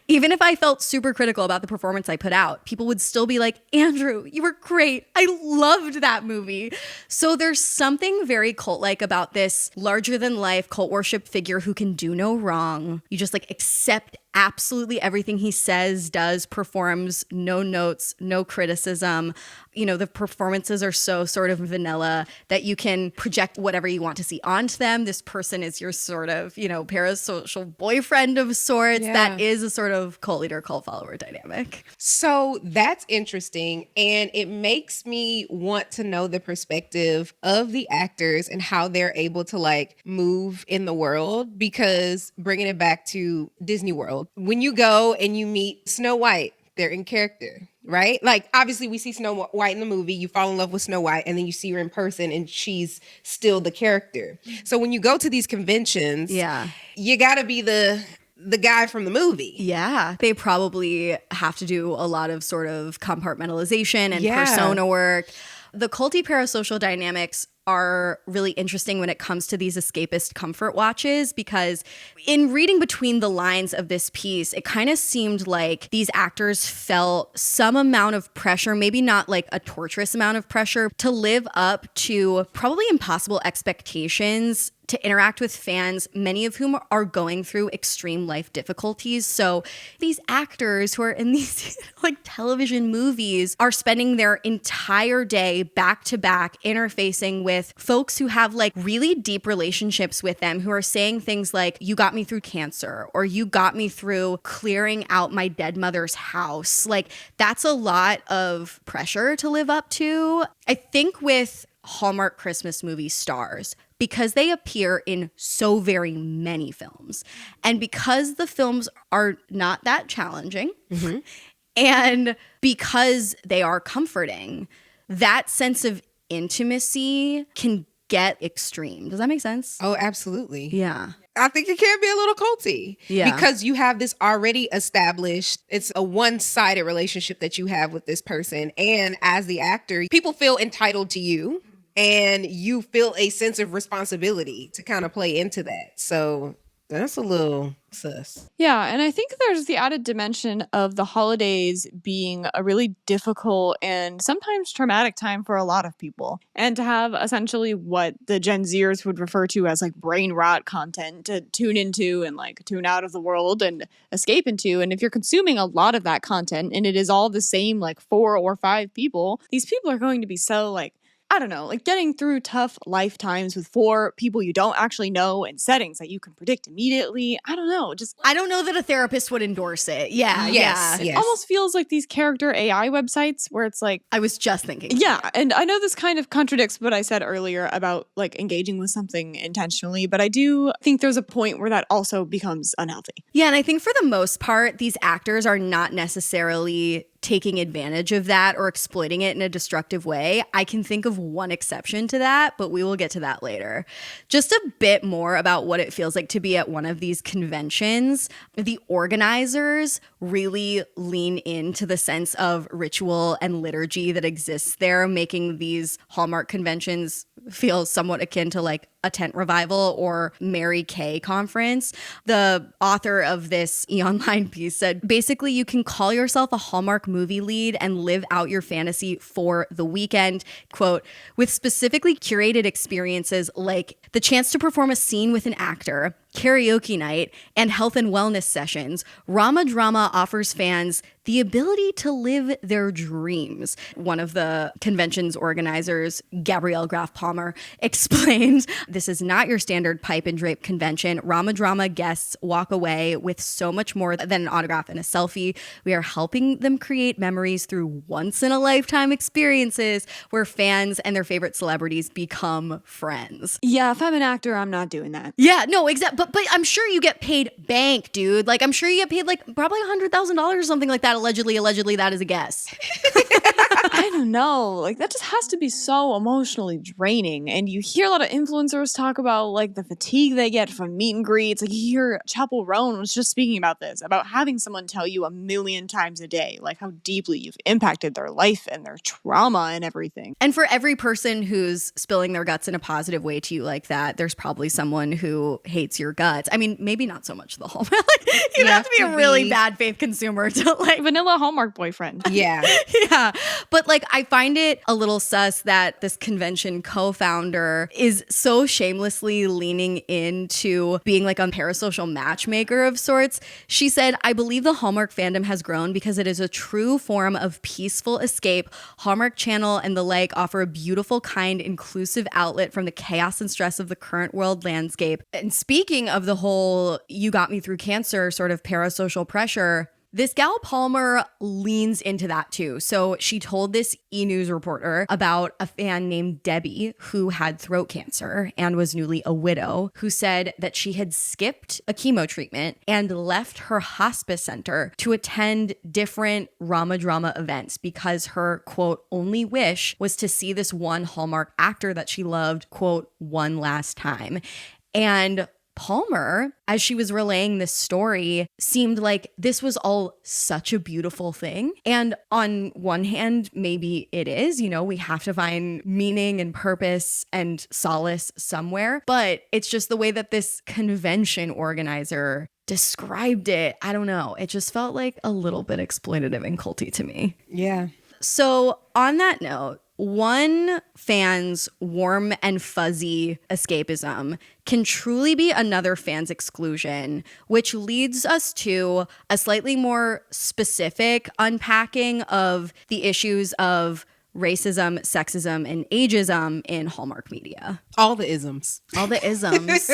Even if I felt super critical about the performance I put out, people would still be like, Andrew, you were great. I loved that movie." So there's something very cult-like about this larger-than-life cult worship figure who can do no wrong. You just like accept absolutely everything he says, does, performs, no notes, no criticism. You know, the performances are so sort of vanilla that you can project whatever you want to see onto them. This person is your sort of, you know, parasocial boyfriend of sorts. Yeah. That is a sort of cult leader, cult follower dynamic. So that's interesting. And it makes me want to know the perspective of the actors and how they're able to like move in the world, because bringing it back to Disney World, when you go and you meet Snow White, they're in character, right? Like, obviously we see Snow White in the movie, you fall in love with Snow White, and then you see her in person and she's still the character. So when you go to these conventions, Yeah. you gotta be the the guy from the movie. Yeah. They probably have to do a lot of sort of compartmentalization and persona work. The culty parasocial dynamics are really interesting when it comes to these escapist comfort watches, because in reading between the lines of this piece, it kind of seemed like these actors felt some amount of pressure, maybe not like a torturous amount of pressure, to live up to probably impossible expectations to interact with fans, many of whom are going through extreme life difficulties. So these actors who are in these like television movies are spending their entire day back to back interfacing with folks who have like really deep relationships with them, who are saying things like, you got me through cancer, or you got me through clearing out my dead mother's house. Like, that's a lot of pressure to live up to. I think with Hallmark Christmas movie stars, because they appear in so very many films, and because the films are not that challenging, and because they are comforting, that sense of intimacy can get extreme. Does that make sense? Oh, absolutely. Yeah. I think it can be a little culty. Yeah. Because you have this already established, it's a one-sided relationship that you have with this person. And as the actor, people feel entitled to you. And you feel a sense of responsibility to kind of play into that. So that's a little sus. Yeah, and I think there's the added dimension of the holidays being a really difficult and sometimes traumatic time for a lot of people. And to have essentially what the Gen Zers would refer to as like brain rot content to tune into and like tune out of the world and escape into. And if you're consuming a lot of that content and it is all the same like 4 or 5 people, these people are going to be so like, I don't know, like getting through tough lifetimes with 4 people you don't actually know and settings that you can predict immediately. I don't know. Just I don't know that a therapist would endorse it. Yeah. Yes. Yeah. it almost feels like these character AI websites where it's like, I was just thinking. yeah. And I know this kind of contradicts what I said earlier about like engaging with something intentionally, but I do think there's a point where that also becomes unhealthy. Yeah. And I think for the most part, these actors are not necessarily taking advantage of that or exploiting it in a destructive way. I can think of one exception to that, but we will get to that later. Just a bit more about what it feels like to be at one of these conventions. The organizers really lean into the sense of ritual and liturgy that exists there, making these Hallmark conventions feel somewhat akin to like a tent revival or Mary Kay conference. The author of this e-online piece said, basically, you can call yourself a Hallmark movie lead and live out your fantasy for the weekend, quote, with specifically curated experiences like the chance to perform a scene with an actor, karaoke night, and health and wellness sessions. Rama Drama offers fans the ability to live their dreams. One of the convention's organizers, Gabrielle Graf Palmer, explained, this is not your standard pipe and drape convention. Rama Drama guests walk away with so much more than an autograph and a selfie. We are helping them create memories through once-in-a-lifetime experiences where fans and their favorite celebrities become friends. Yeah, if I'm an actor, I'm not doing that. Yeah, no, exactly. But I'm sure you get paid bank, dude. Like, I'm sure you get paid like probably $100,000 or something like that. Allegedly, that is a guess. I don't know. Like, that just has to be so emotionally draining. And you hear a lot of influencers talk about like the fatigue they get from meet and greets. Like, you hear Chapel Roan was just speaking about this, about having someone tell you 1,000,000 times a day, like how deeply you've impacted their life and their trauma and everything. And for every person who's spilling their guts in a positive way to you like that, there's probably someone who hates your guts. I mean, maybe not so much the Hallmark. Like, you have to be a really bad faith consumer to like Vanilla Hallmark boyfriend. Yeah. yeah. But like, I find it a little sus that this convention co-founder is so shamelessly leaning into being like a parasocial matchmaker of sorts. She said, I believe the Hallmark fandom has grown because it is a true form of peaceful escape. Hallmark Channel and the like offer a beautiful, kind, inclusive outlet from the chaos and stress of the current world landscape. And speaking of the whole you got me through cancer sort of parasocial pressure, this gal Palmer leans into that too. So she told this E! News reporter about a fan named Debbie who had throat cancer and was newly a widow, who said that she had skipped a chemo treatment and left her hospice center to attend different Rama Drama events because her, quote, only wish was to see this one Hallmark actor that she loved, quote, one last time. And Palmer, as she was relaying this story, seemed like this was all such a beautiful thing. And on one hand, maybe it is, you know, we have to find meaning and purpose and solace somewhere. But it's just the way that this convention organizer described it. I don't know. It just felt like a little bit exploitative and culty to me. Yeah. So on that note, one fan's warm and fuzzy escapism can truly be another fan's exclusion, which leads us to a slightly more specific unpacking of the issues of racism, sexism, and ageism in Hallmark media. All the isms. All the isms.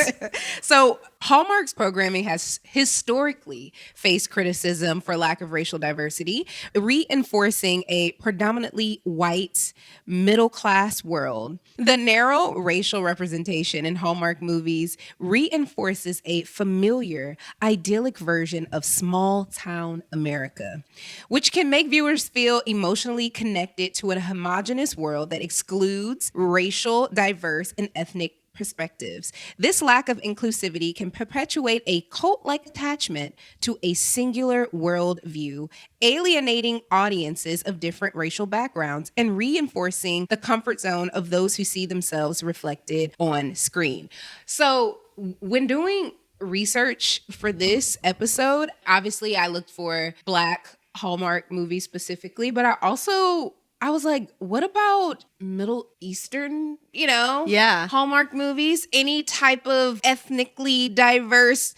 So Hallmark's programming has historically faced criticism for lack of racial diversity, reinforcing a predominantly white middle-class world. The narrow racial representation in Hallmark movies reinforces a familiar, idyllic version of small-town America, which can make viewers feel emotionally connected to a homogenous world that excludes racial, diverse, and ethnic perspectives. This lack of inclusivity can perpetuate a cult-like attachment to a singular worldview, alienating audiences of different racial backgrounds and reinforcing the comfort zone of those who see themselves reflected on screen. So when doing research for this episode, obviously I looked for Black Hallmark movies specifically, but I was like, what about Middle Eastern, Hallmark movies? Any type of ethnically diverse?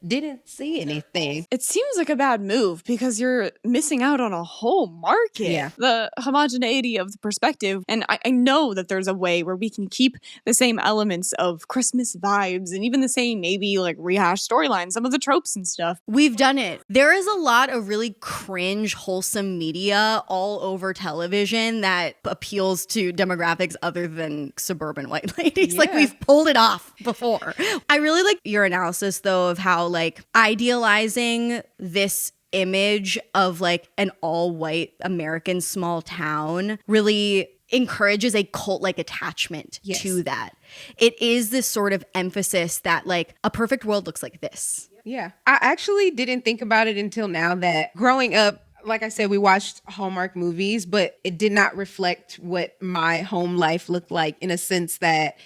Didn't see anything. It seems like a bad move because you're missing out on a whole market. Yeah. The homogeneity of the perspective. And I know that there's a way where we can keep the same elements of Christmas vibes and even the same maybe like rehashed storylines, some of the tropes and stuff. We've done it. There is a lot of really cringe, wholesome media all over television that appeals to demographics other than suburban white ladies. Like, we've pulled it off before. I really like your analysis, though, of how, like, idealizing this image of, like, an all-white American small town really encourages a cult-like attachment to that. It is this sort of emphasis that, like, a perfect world looks like this. Yeah. I actually didn't think about it until now that growing up, like I said, we watched Hallmark movies, but it did not reflect what my home life looked like, in a sense that,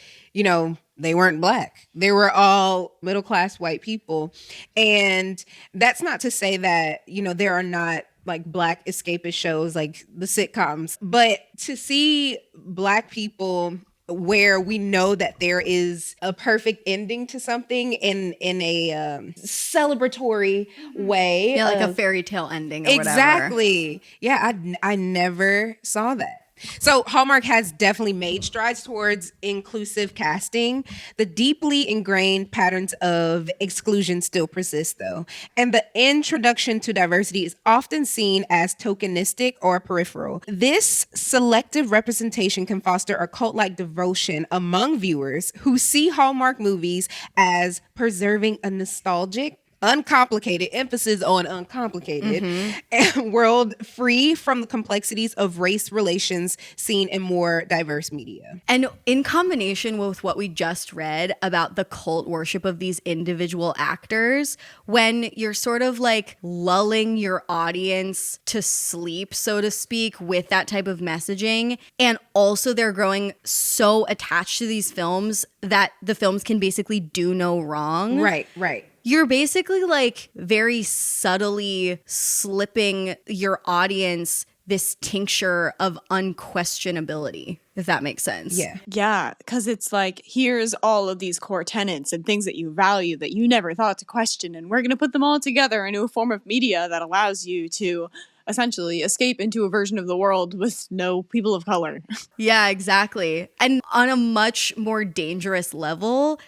they weren't Black. They were all middle-class white people. And that's not to say that, there are not like Black escapist shows like the sitcoms, but to see Black people where we know that there is a perfect ending to something in a celebratory way. Yeah, like a fairy tale ending or exactly. whatever. Yeah, I never saw that. So Hallmark has definitely made strides towards inclusive casting. The deeply ingrained patterns of exclusion still persist, though. And the introduction to diversity is often seen as tokenistic or peripheral. This selective representation can foster a cult-like devotion among viewers who see Hallmark movies as preserving a nostalgic, uncomplicated, emphasis on uncomplicated, and world free from the complexities of race relations seen in more diverse media. And in combination with what we just read about the cult worship of these individual actors, when you're sort of like lulling your audience to sleep, so to speak, with that type of messaging, and also they're growing so attached to these films that the films can basically do no wrong. Right. You're basically like very subtly slipping your audience this tincture of unquestionability, if that makes sense. Yeah, because it's like, here's all of these core tenets and things that you value that you never thought to question, and we're going to put them all together into a form of media that allows you to essentially escape into a version of the world with no people of color. Yeah, exactly. And on a much more dangerous level,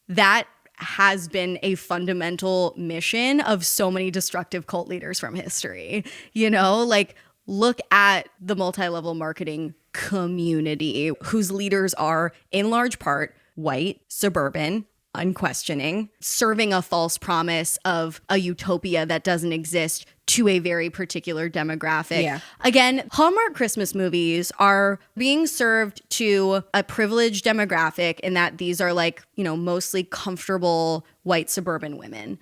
that has been a fundamental mission of so many destructive cult leaders from history. Like, look at the multi-level marketing community, whose leaders are, in large part, white, suburban, unquestioning, serving a false promise of a utopia that doesn't exist to a very particular demographic. Yeah. Again, Hallmark Christmas movies are being served to a privileged demographic in that these are like, mostly comfortable white suburban women.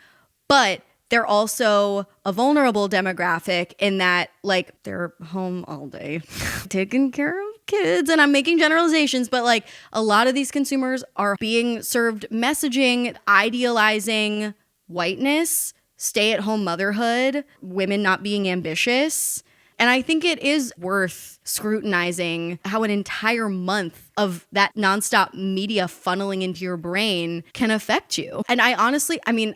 But they're also a vulnerable demographic in that, like, they're home all day taking care of kids. And I'm making generalizations, but like a lot of these consumers are being served messaging idealizing whiteness, stay-at-home motherhood, women not being ambitious. And I think it is worth scrutinizing how an entire month of that nonstop media funneling into your brain can affect you. And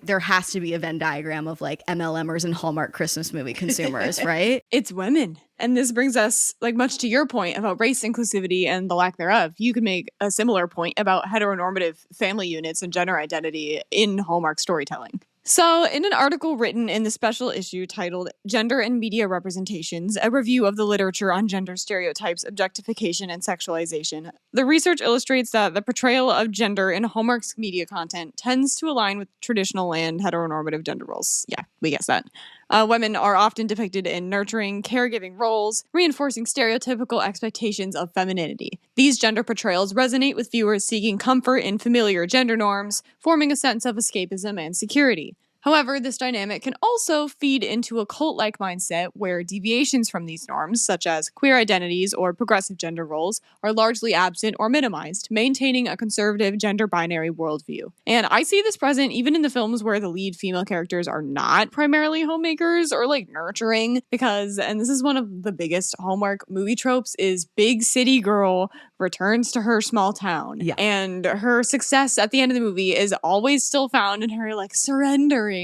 there has to be a Venn diagram of like MLMers and Hallmark Christmas movie consumers, right? It's women. And this brings us, like, much to your point about race inclusivity and the lack thereof. You could make a similar point about heteronormative family units and gender identity in Hallmark storytelling. So, in an article written in the special issue titled Gender and Media Representations, a review of the literature on gender stereotypes, objectification, and sexualization, the research illustrates that the portrayal of gender in Hallmark's media content tends to align with traditional and heteronormative gender roles. Yeah, we guess that. Women are often depicted in nurturing, caregiving roles, reinforcing stereotypical expectations of femininity. These gender portrayals resonate with viewers seeking comfort in familiar gender norms, forming a sense of escapism and security. However, this dynamic can also feed into a cult-like mindset where deviations from these norms, such as queer identities or progressive gender roles, are largely absent or minimized, maintaining a conservative gender binary worldview. And I see this present even in the films where the lead female characters are not primarily homemakers or like nurturing, because, and this is one of the biggest Hallmark movie tropes, is big city girl returns to her small town. Yeah. And her success at the end of the movie is always still found in her like surrendering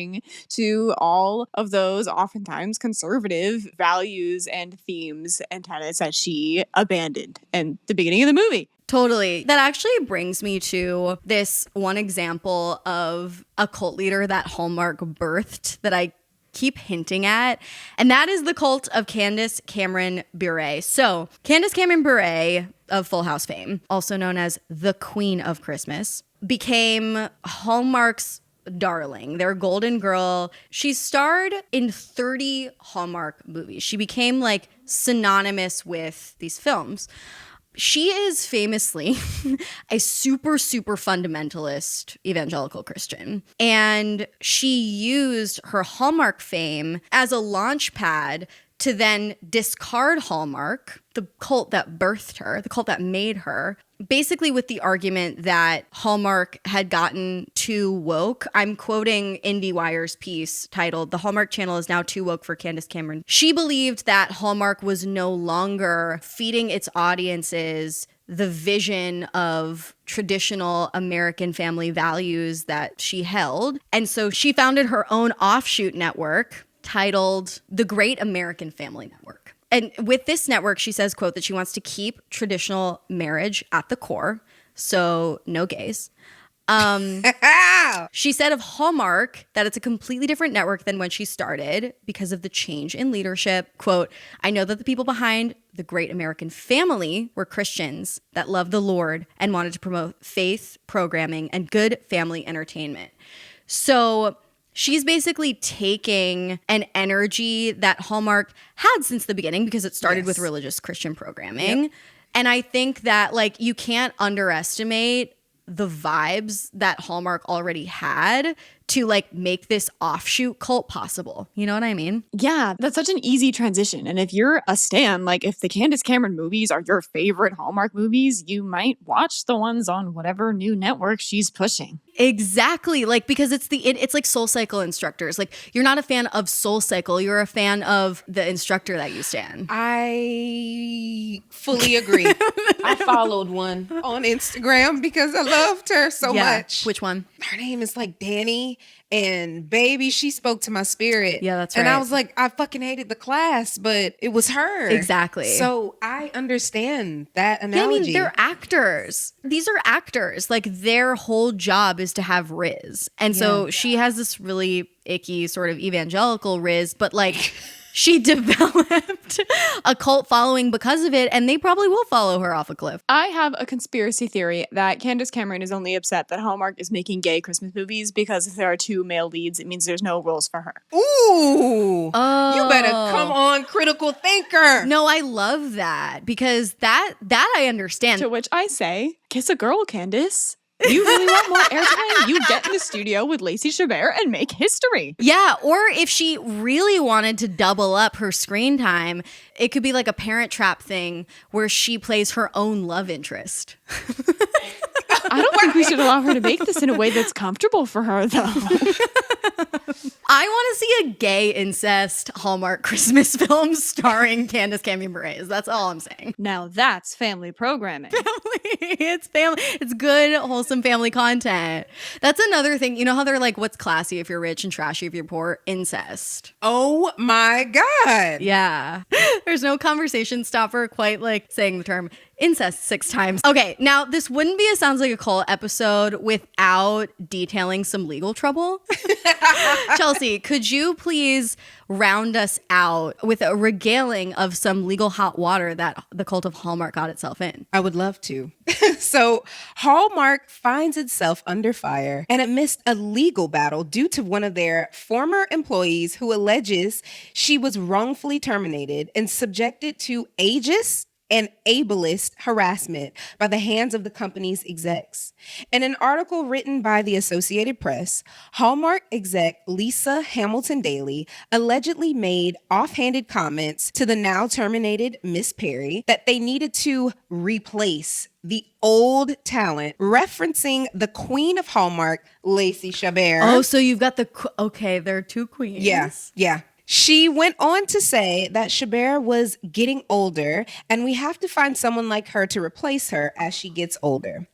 to all of those oftentimes conservative values and themes and tenets that she abandoned in the beginning of the movie. Totally. That actually brings me to this one example of a cult leader that Hallmark birthed that I keep hinting at, and that is the cult of Candace Cameron Bure. So, Candace Cameron Bure of Full House fame, also known as the Queen of Christmas, became Hallmark's darling, their golden girl. She starred in 30 Hallmark movies. She became like synonymous with these films. She is famously a super, super fundamentalist evangelical Christian. And she used her Hallmark fame as a launch pad to then discard Hallmark, the cult that birthed her, the cult that made her, basically with the argument that Hallmark had gotten too woke. I'm quoting IndieWire's piece titled, "The Hallmark Channel is now too woke for Candace Cameron." She believed that Hallmark was no longer feeding its audiences the vision of traditional American family values that she held. And so she founded her own offshoot network titled The Great American Family Network. And with this network, she says, quote, that she wants to keep traditional marriage at the core. So no gays. She said of Hallmark that it's a completely different network than when she started because of the change in leadership. Quote, "I know that the people behind the Great American Family were Christians that loved the Lord and wanted to promote faith, programming, and good family entertainment." So she's basically taking an energy that Hallmark had since the beginning because it started with religious Christian programming. Yep. And I think that like you can't underestimate the vibes that Hallmark already had to like make this offshoot cult possible. You know what I mean? Yeah, that's such an easy transition. And if you're a stan, like if the Candace Cameron movies are your favorite Hallmark movies, you might watch the ones on whatever new network she's pushing. Exactly. Like, because it's like Soul Cycle instructors. Like, you're not a fan of Soul Cycle. You're a fan of the instructor that you stan. I fully agree. I followed one on Instagram because I loved her so much. Which one? Her name is like Danny. And baby, she spoke to my spirit. Yeah, that's right. And I was like, I fucking hated the class, but it was her. Exactly. So I understand that analogy. Yeah, I mean, they're actors. These are actors. Like, their whole job is to have Riz. And so she has this really icky sort of evangelical Riz, but like she developed a cult following because of it, and they probably will follow her off a cliff. I have a conspiracy theory that Candace Cameron is only upset that Hallmark is making gay Christmas movies because if there are two male leads, it means there's no roles for her. Ooh. Oh. You a critical thinker. No, I love that because that I understand. To which I say, kiss a girl, Candace. You really want more airtime? You get in the studio with Lacey Chabert and make history. Yeah, or if she really wanted to double up her screen time, it could be like a Parent Trap thing where she plays her own love interest. I don't think we should allow her to make this in a way that's comfortable for her, though. I want to see a gay incest Hallmark Christmas film starring Candace Cameron Bure. That's all I'm saying. Now that's family programming. It's family. It's good, wholesome family content. That's another thing. You know how they're like, what's classy if you're rich and trashy if you're poor? Incest. Oh my God. Yeah. There's no conversation stopper quite like saying the term incest 6 times. Okay, now this wouldn't be a Sounds Like a Cult episode without detailing some legal trouble. Chelsea, could you please round us out with a regaling of some legal hot water that the cult of Hallmark got itself in? I would love to. So Hallmark finds itself under fire and amidst a legal battle due to one of their former employees who alleges she was wrongfully terminated and subjected to ageist and ableist harassment by the hands of the company's execs. In an article written by the Associated Press, Hallmark exec Lisa Hamilton Daly allegedly made offhanded comments to the now terminated Miss Perry that they needed to replace the old talent, referencing the queen of Hallmark, Lacey Chabert. Oh, so you've got okay, there are 2 queens. Yeah. She went on to say that Chabert was getting older and we have to find someone like her to replace her as she gets older.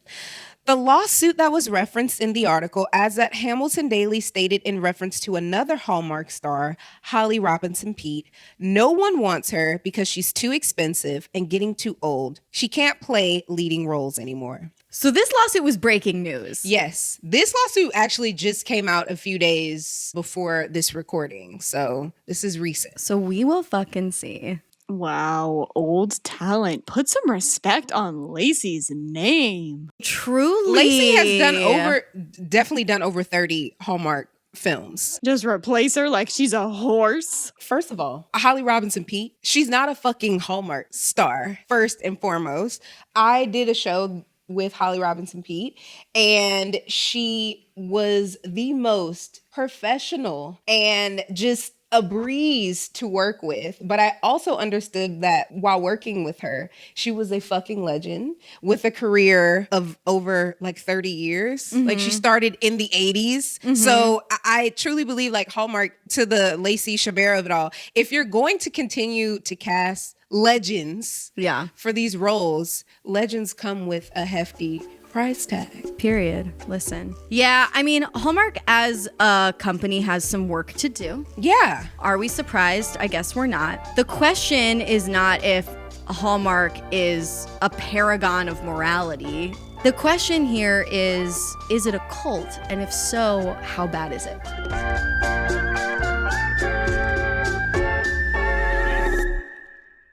The lawsuit that was referenced in the article adds that Hamilton Daly stated in reference to another Hallmark star, Holly Robinson Peete, no one wants her because she's too expensive and getting too old. She can't play leading roles anymore. So this lawsuit was breaking news. Yes. This lawsuit actually just came out a few days before this recording. So this is recent. So we will fucking see. Wow, old talent. Put some respect on Lacey's name. Truly. Lacey has definitely done over 30 Hallmark films. Just replace her like she's a horse. First of all, Holly Robinson Peete, she's not a fucking Hallmark star, first and foremost. I did a show with Holly Robinson Peete, and she was the most professional and just a breeze to work with. But I also understood that while working with her, she was a fucking legend with a career of over like 30 years. Mm-hmm. Like she started in the 80s. Mm-hmm. So I truly believe like Hallmark, to the Lacey Chabert of it all, if you're going to continue to cast legends for these roles, legends come with a hefty price tag. Period. Listen. Yeah, I mean, Hallmark as a company has some work to do. Yeah. Are we surprised? I guess we're not. The question is not if Hallmark is a paragon of morality. The question here is it a cult? And if so, how bad is it?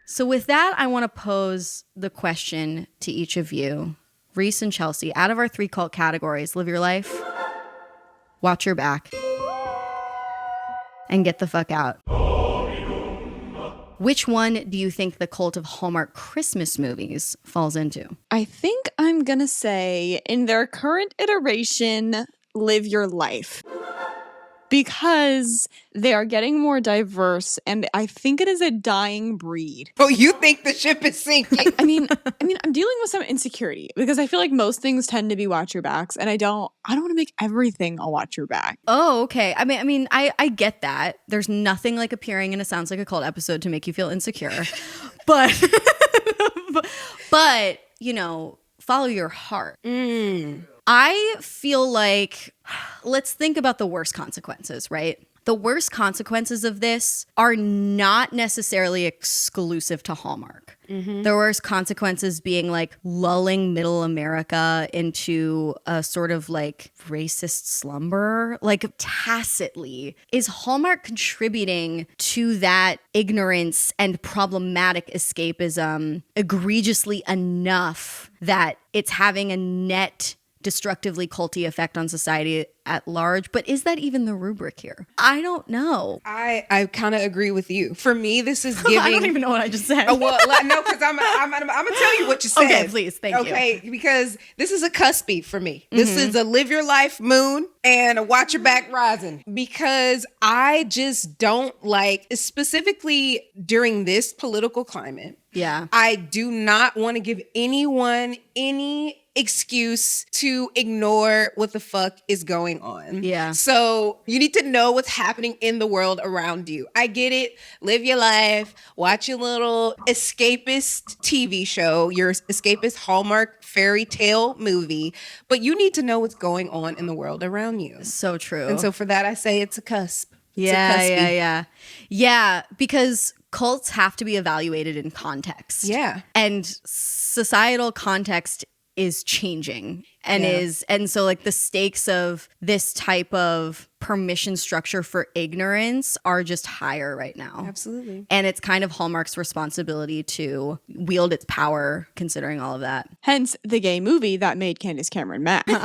So with that, I want to pose the question to each of you. Reese and Chelsea, out of our 3 cult categories, live your life, watch your back, and get the fuck out. Which one do you think the cult of Hallmark Christmas movies falls into? I think I'm going to say, in their current iteration, live your life. Because they are getting more diverse, and I think it is a dying breed. Oh, you think the ship is sinking? I mean, I'm dealing with some insecurity because I feel like most things tend to be watch your backs, and I don't want to make everything a watch your back. Oh, okay. I mean, I get that. There's nothing like appearing in a Sounds Like a Cult episode to make you feel insecure, but you know, follow your heart. I feel like, let's think about the worst consequences, right? The worst consequences of this are not necessarily exclusive to Hallmark. Mm-hmm. The worst consequences being like lulling middle America into a sort of like racist slumber, like tacitly. Is Hallmark contributing to that ignorance and problematic escapism egregiously enough that it's having a net destructively culty effect on society at large. But is that even the rubric here? I don't know. I kind of agree with you. For me, this is giving. I don't even know what I just said. No, because I'm gonna tell you what you said. Okay, please, thank you. Okay, because this is a cuspy for me. This is a live your life moon and a watch your back rising. Because I just don't like, specifically during this political climate. Yeah. I do not want to give anyone any excuse to ignore what the fuck is going on. Yeah. So you need to know what's happening in the world around you. I get it. Live your life. Watch your little escapist TV show, your escapist Hallmark fairy tale movie. But you need to know what's going on in the world around you. So true. And so for that, I say it's a cusp. It's a Yeah, cuspy. yeah, because cults have to be evaluated in context. Yeah. And societal context is changing and so like the stakes of this type of permission structure for ignorance are just higher right now. Absolutely. And it's kind of Hallmark's responsibility to wield its power considering all of that. Hence the gay movie that made Candace Cameron mad. But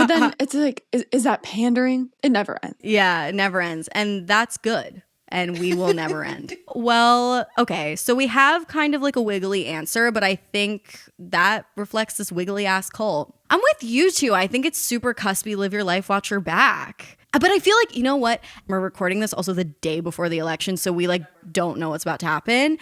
then it's like, is that pandering? It never ends. Yeah, it never ends. And that's good. And we will never end. Well, okay, so we have kind of like a wiggly answer, but I think that reflects this wiggly ass cult. I'm with you too. I think it's super cuspy, live your life, watch your back. But I feel like, you know what? We're recording this also the day before the election, so we like don't know what's about to happen.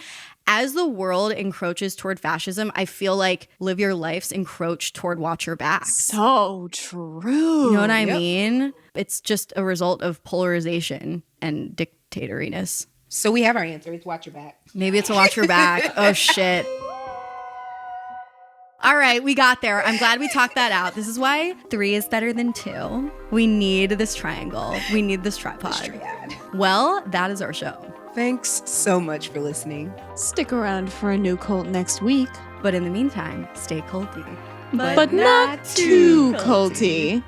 As the world encroaches toward fascism, I feel like live your lives encroach toward watch your backs. So true. You know what I mean? It's just a result of polarization and dictatoriness. So we have our answer. It's watch your back. Maybe it's a watch your back. Oh, shit. All right, we got there. I'm glad we talked that out. This is why 3 is better than 2. We need this triangle. We need this tripod. Well, that is our show. Thanks so much for listening. Stick around for a new cult next week. But in the meantime, stay culty. But not too culty.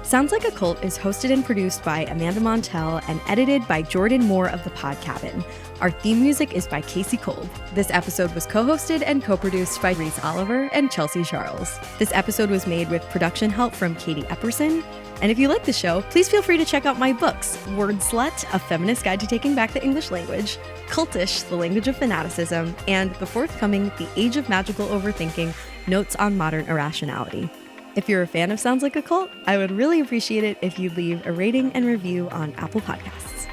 Sounds Like a Cult is hosted and produced by Amanda Montell and edited by Jordan Moore of The Pod Cabin. Our theme music is by Casey Kolb. This episode was co-hosted and co-produced by Reese Oliver and Chelsea Charles. This episode was made with production help from Katie Epperson. And if you like the show, please feel free to check out my books, Word Slut, A Feminist Guide to Taking Back the English Language, Cultish, The Language of Fanaticism, and the forthcoming The Age of Magical Overthinking, Notes on Modern Irrationality. If you're a fan of Sounds Like a Cult, I would really appreciate it if you'd leave a rating and review on Apple Podcasts.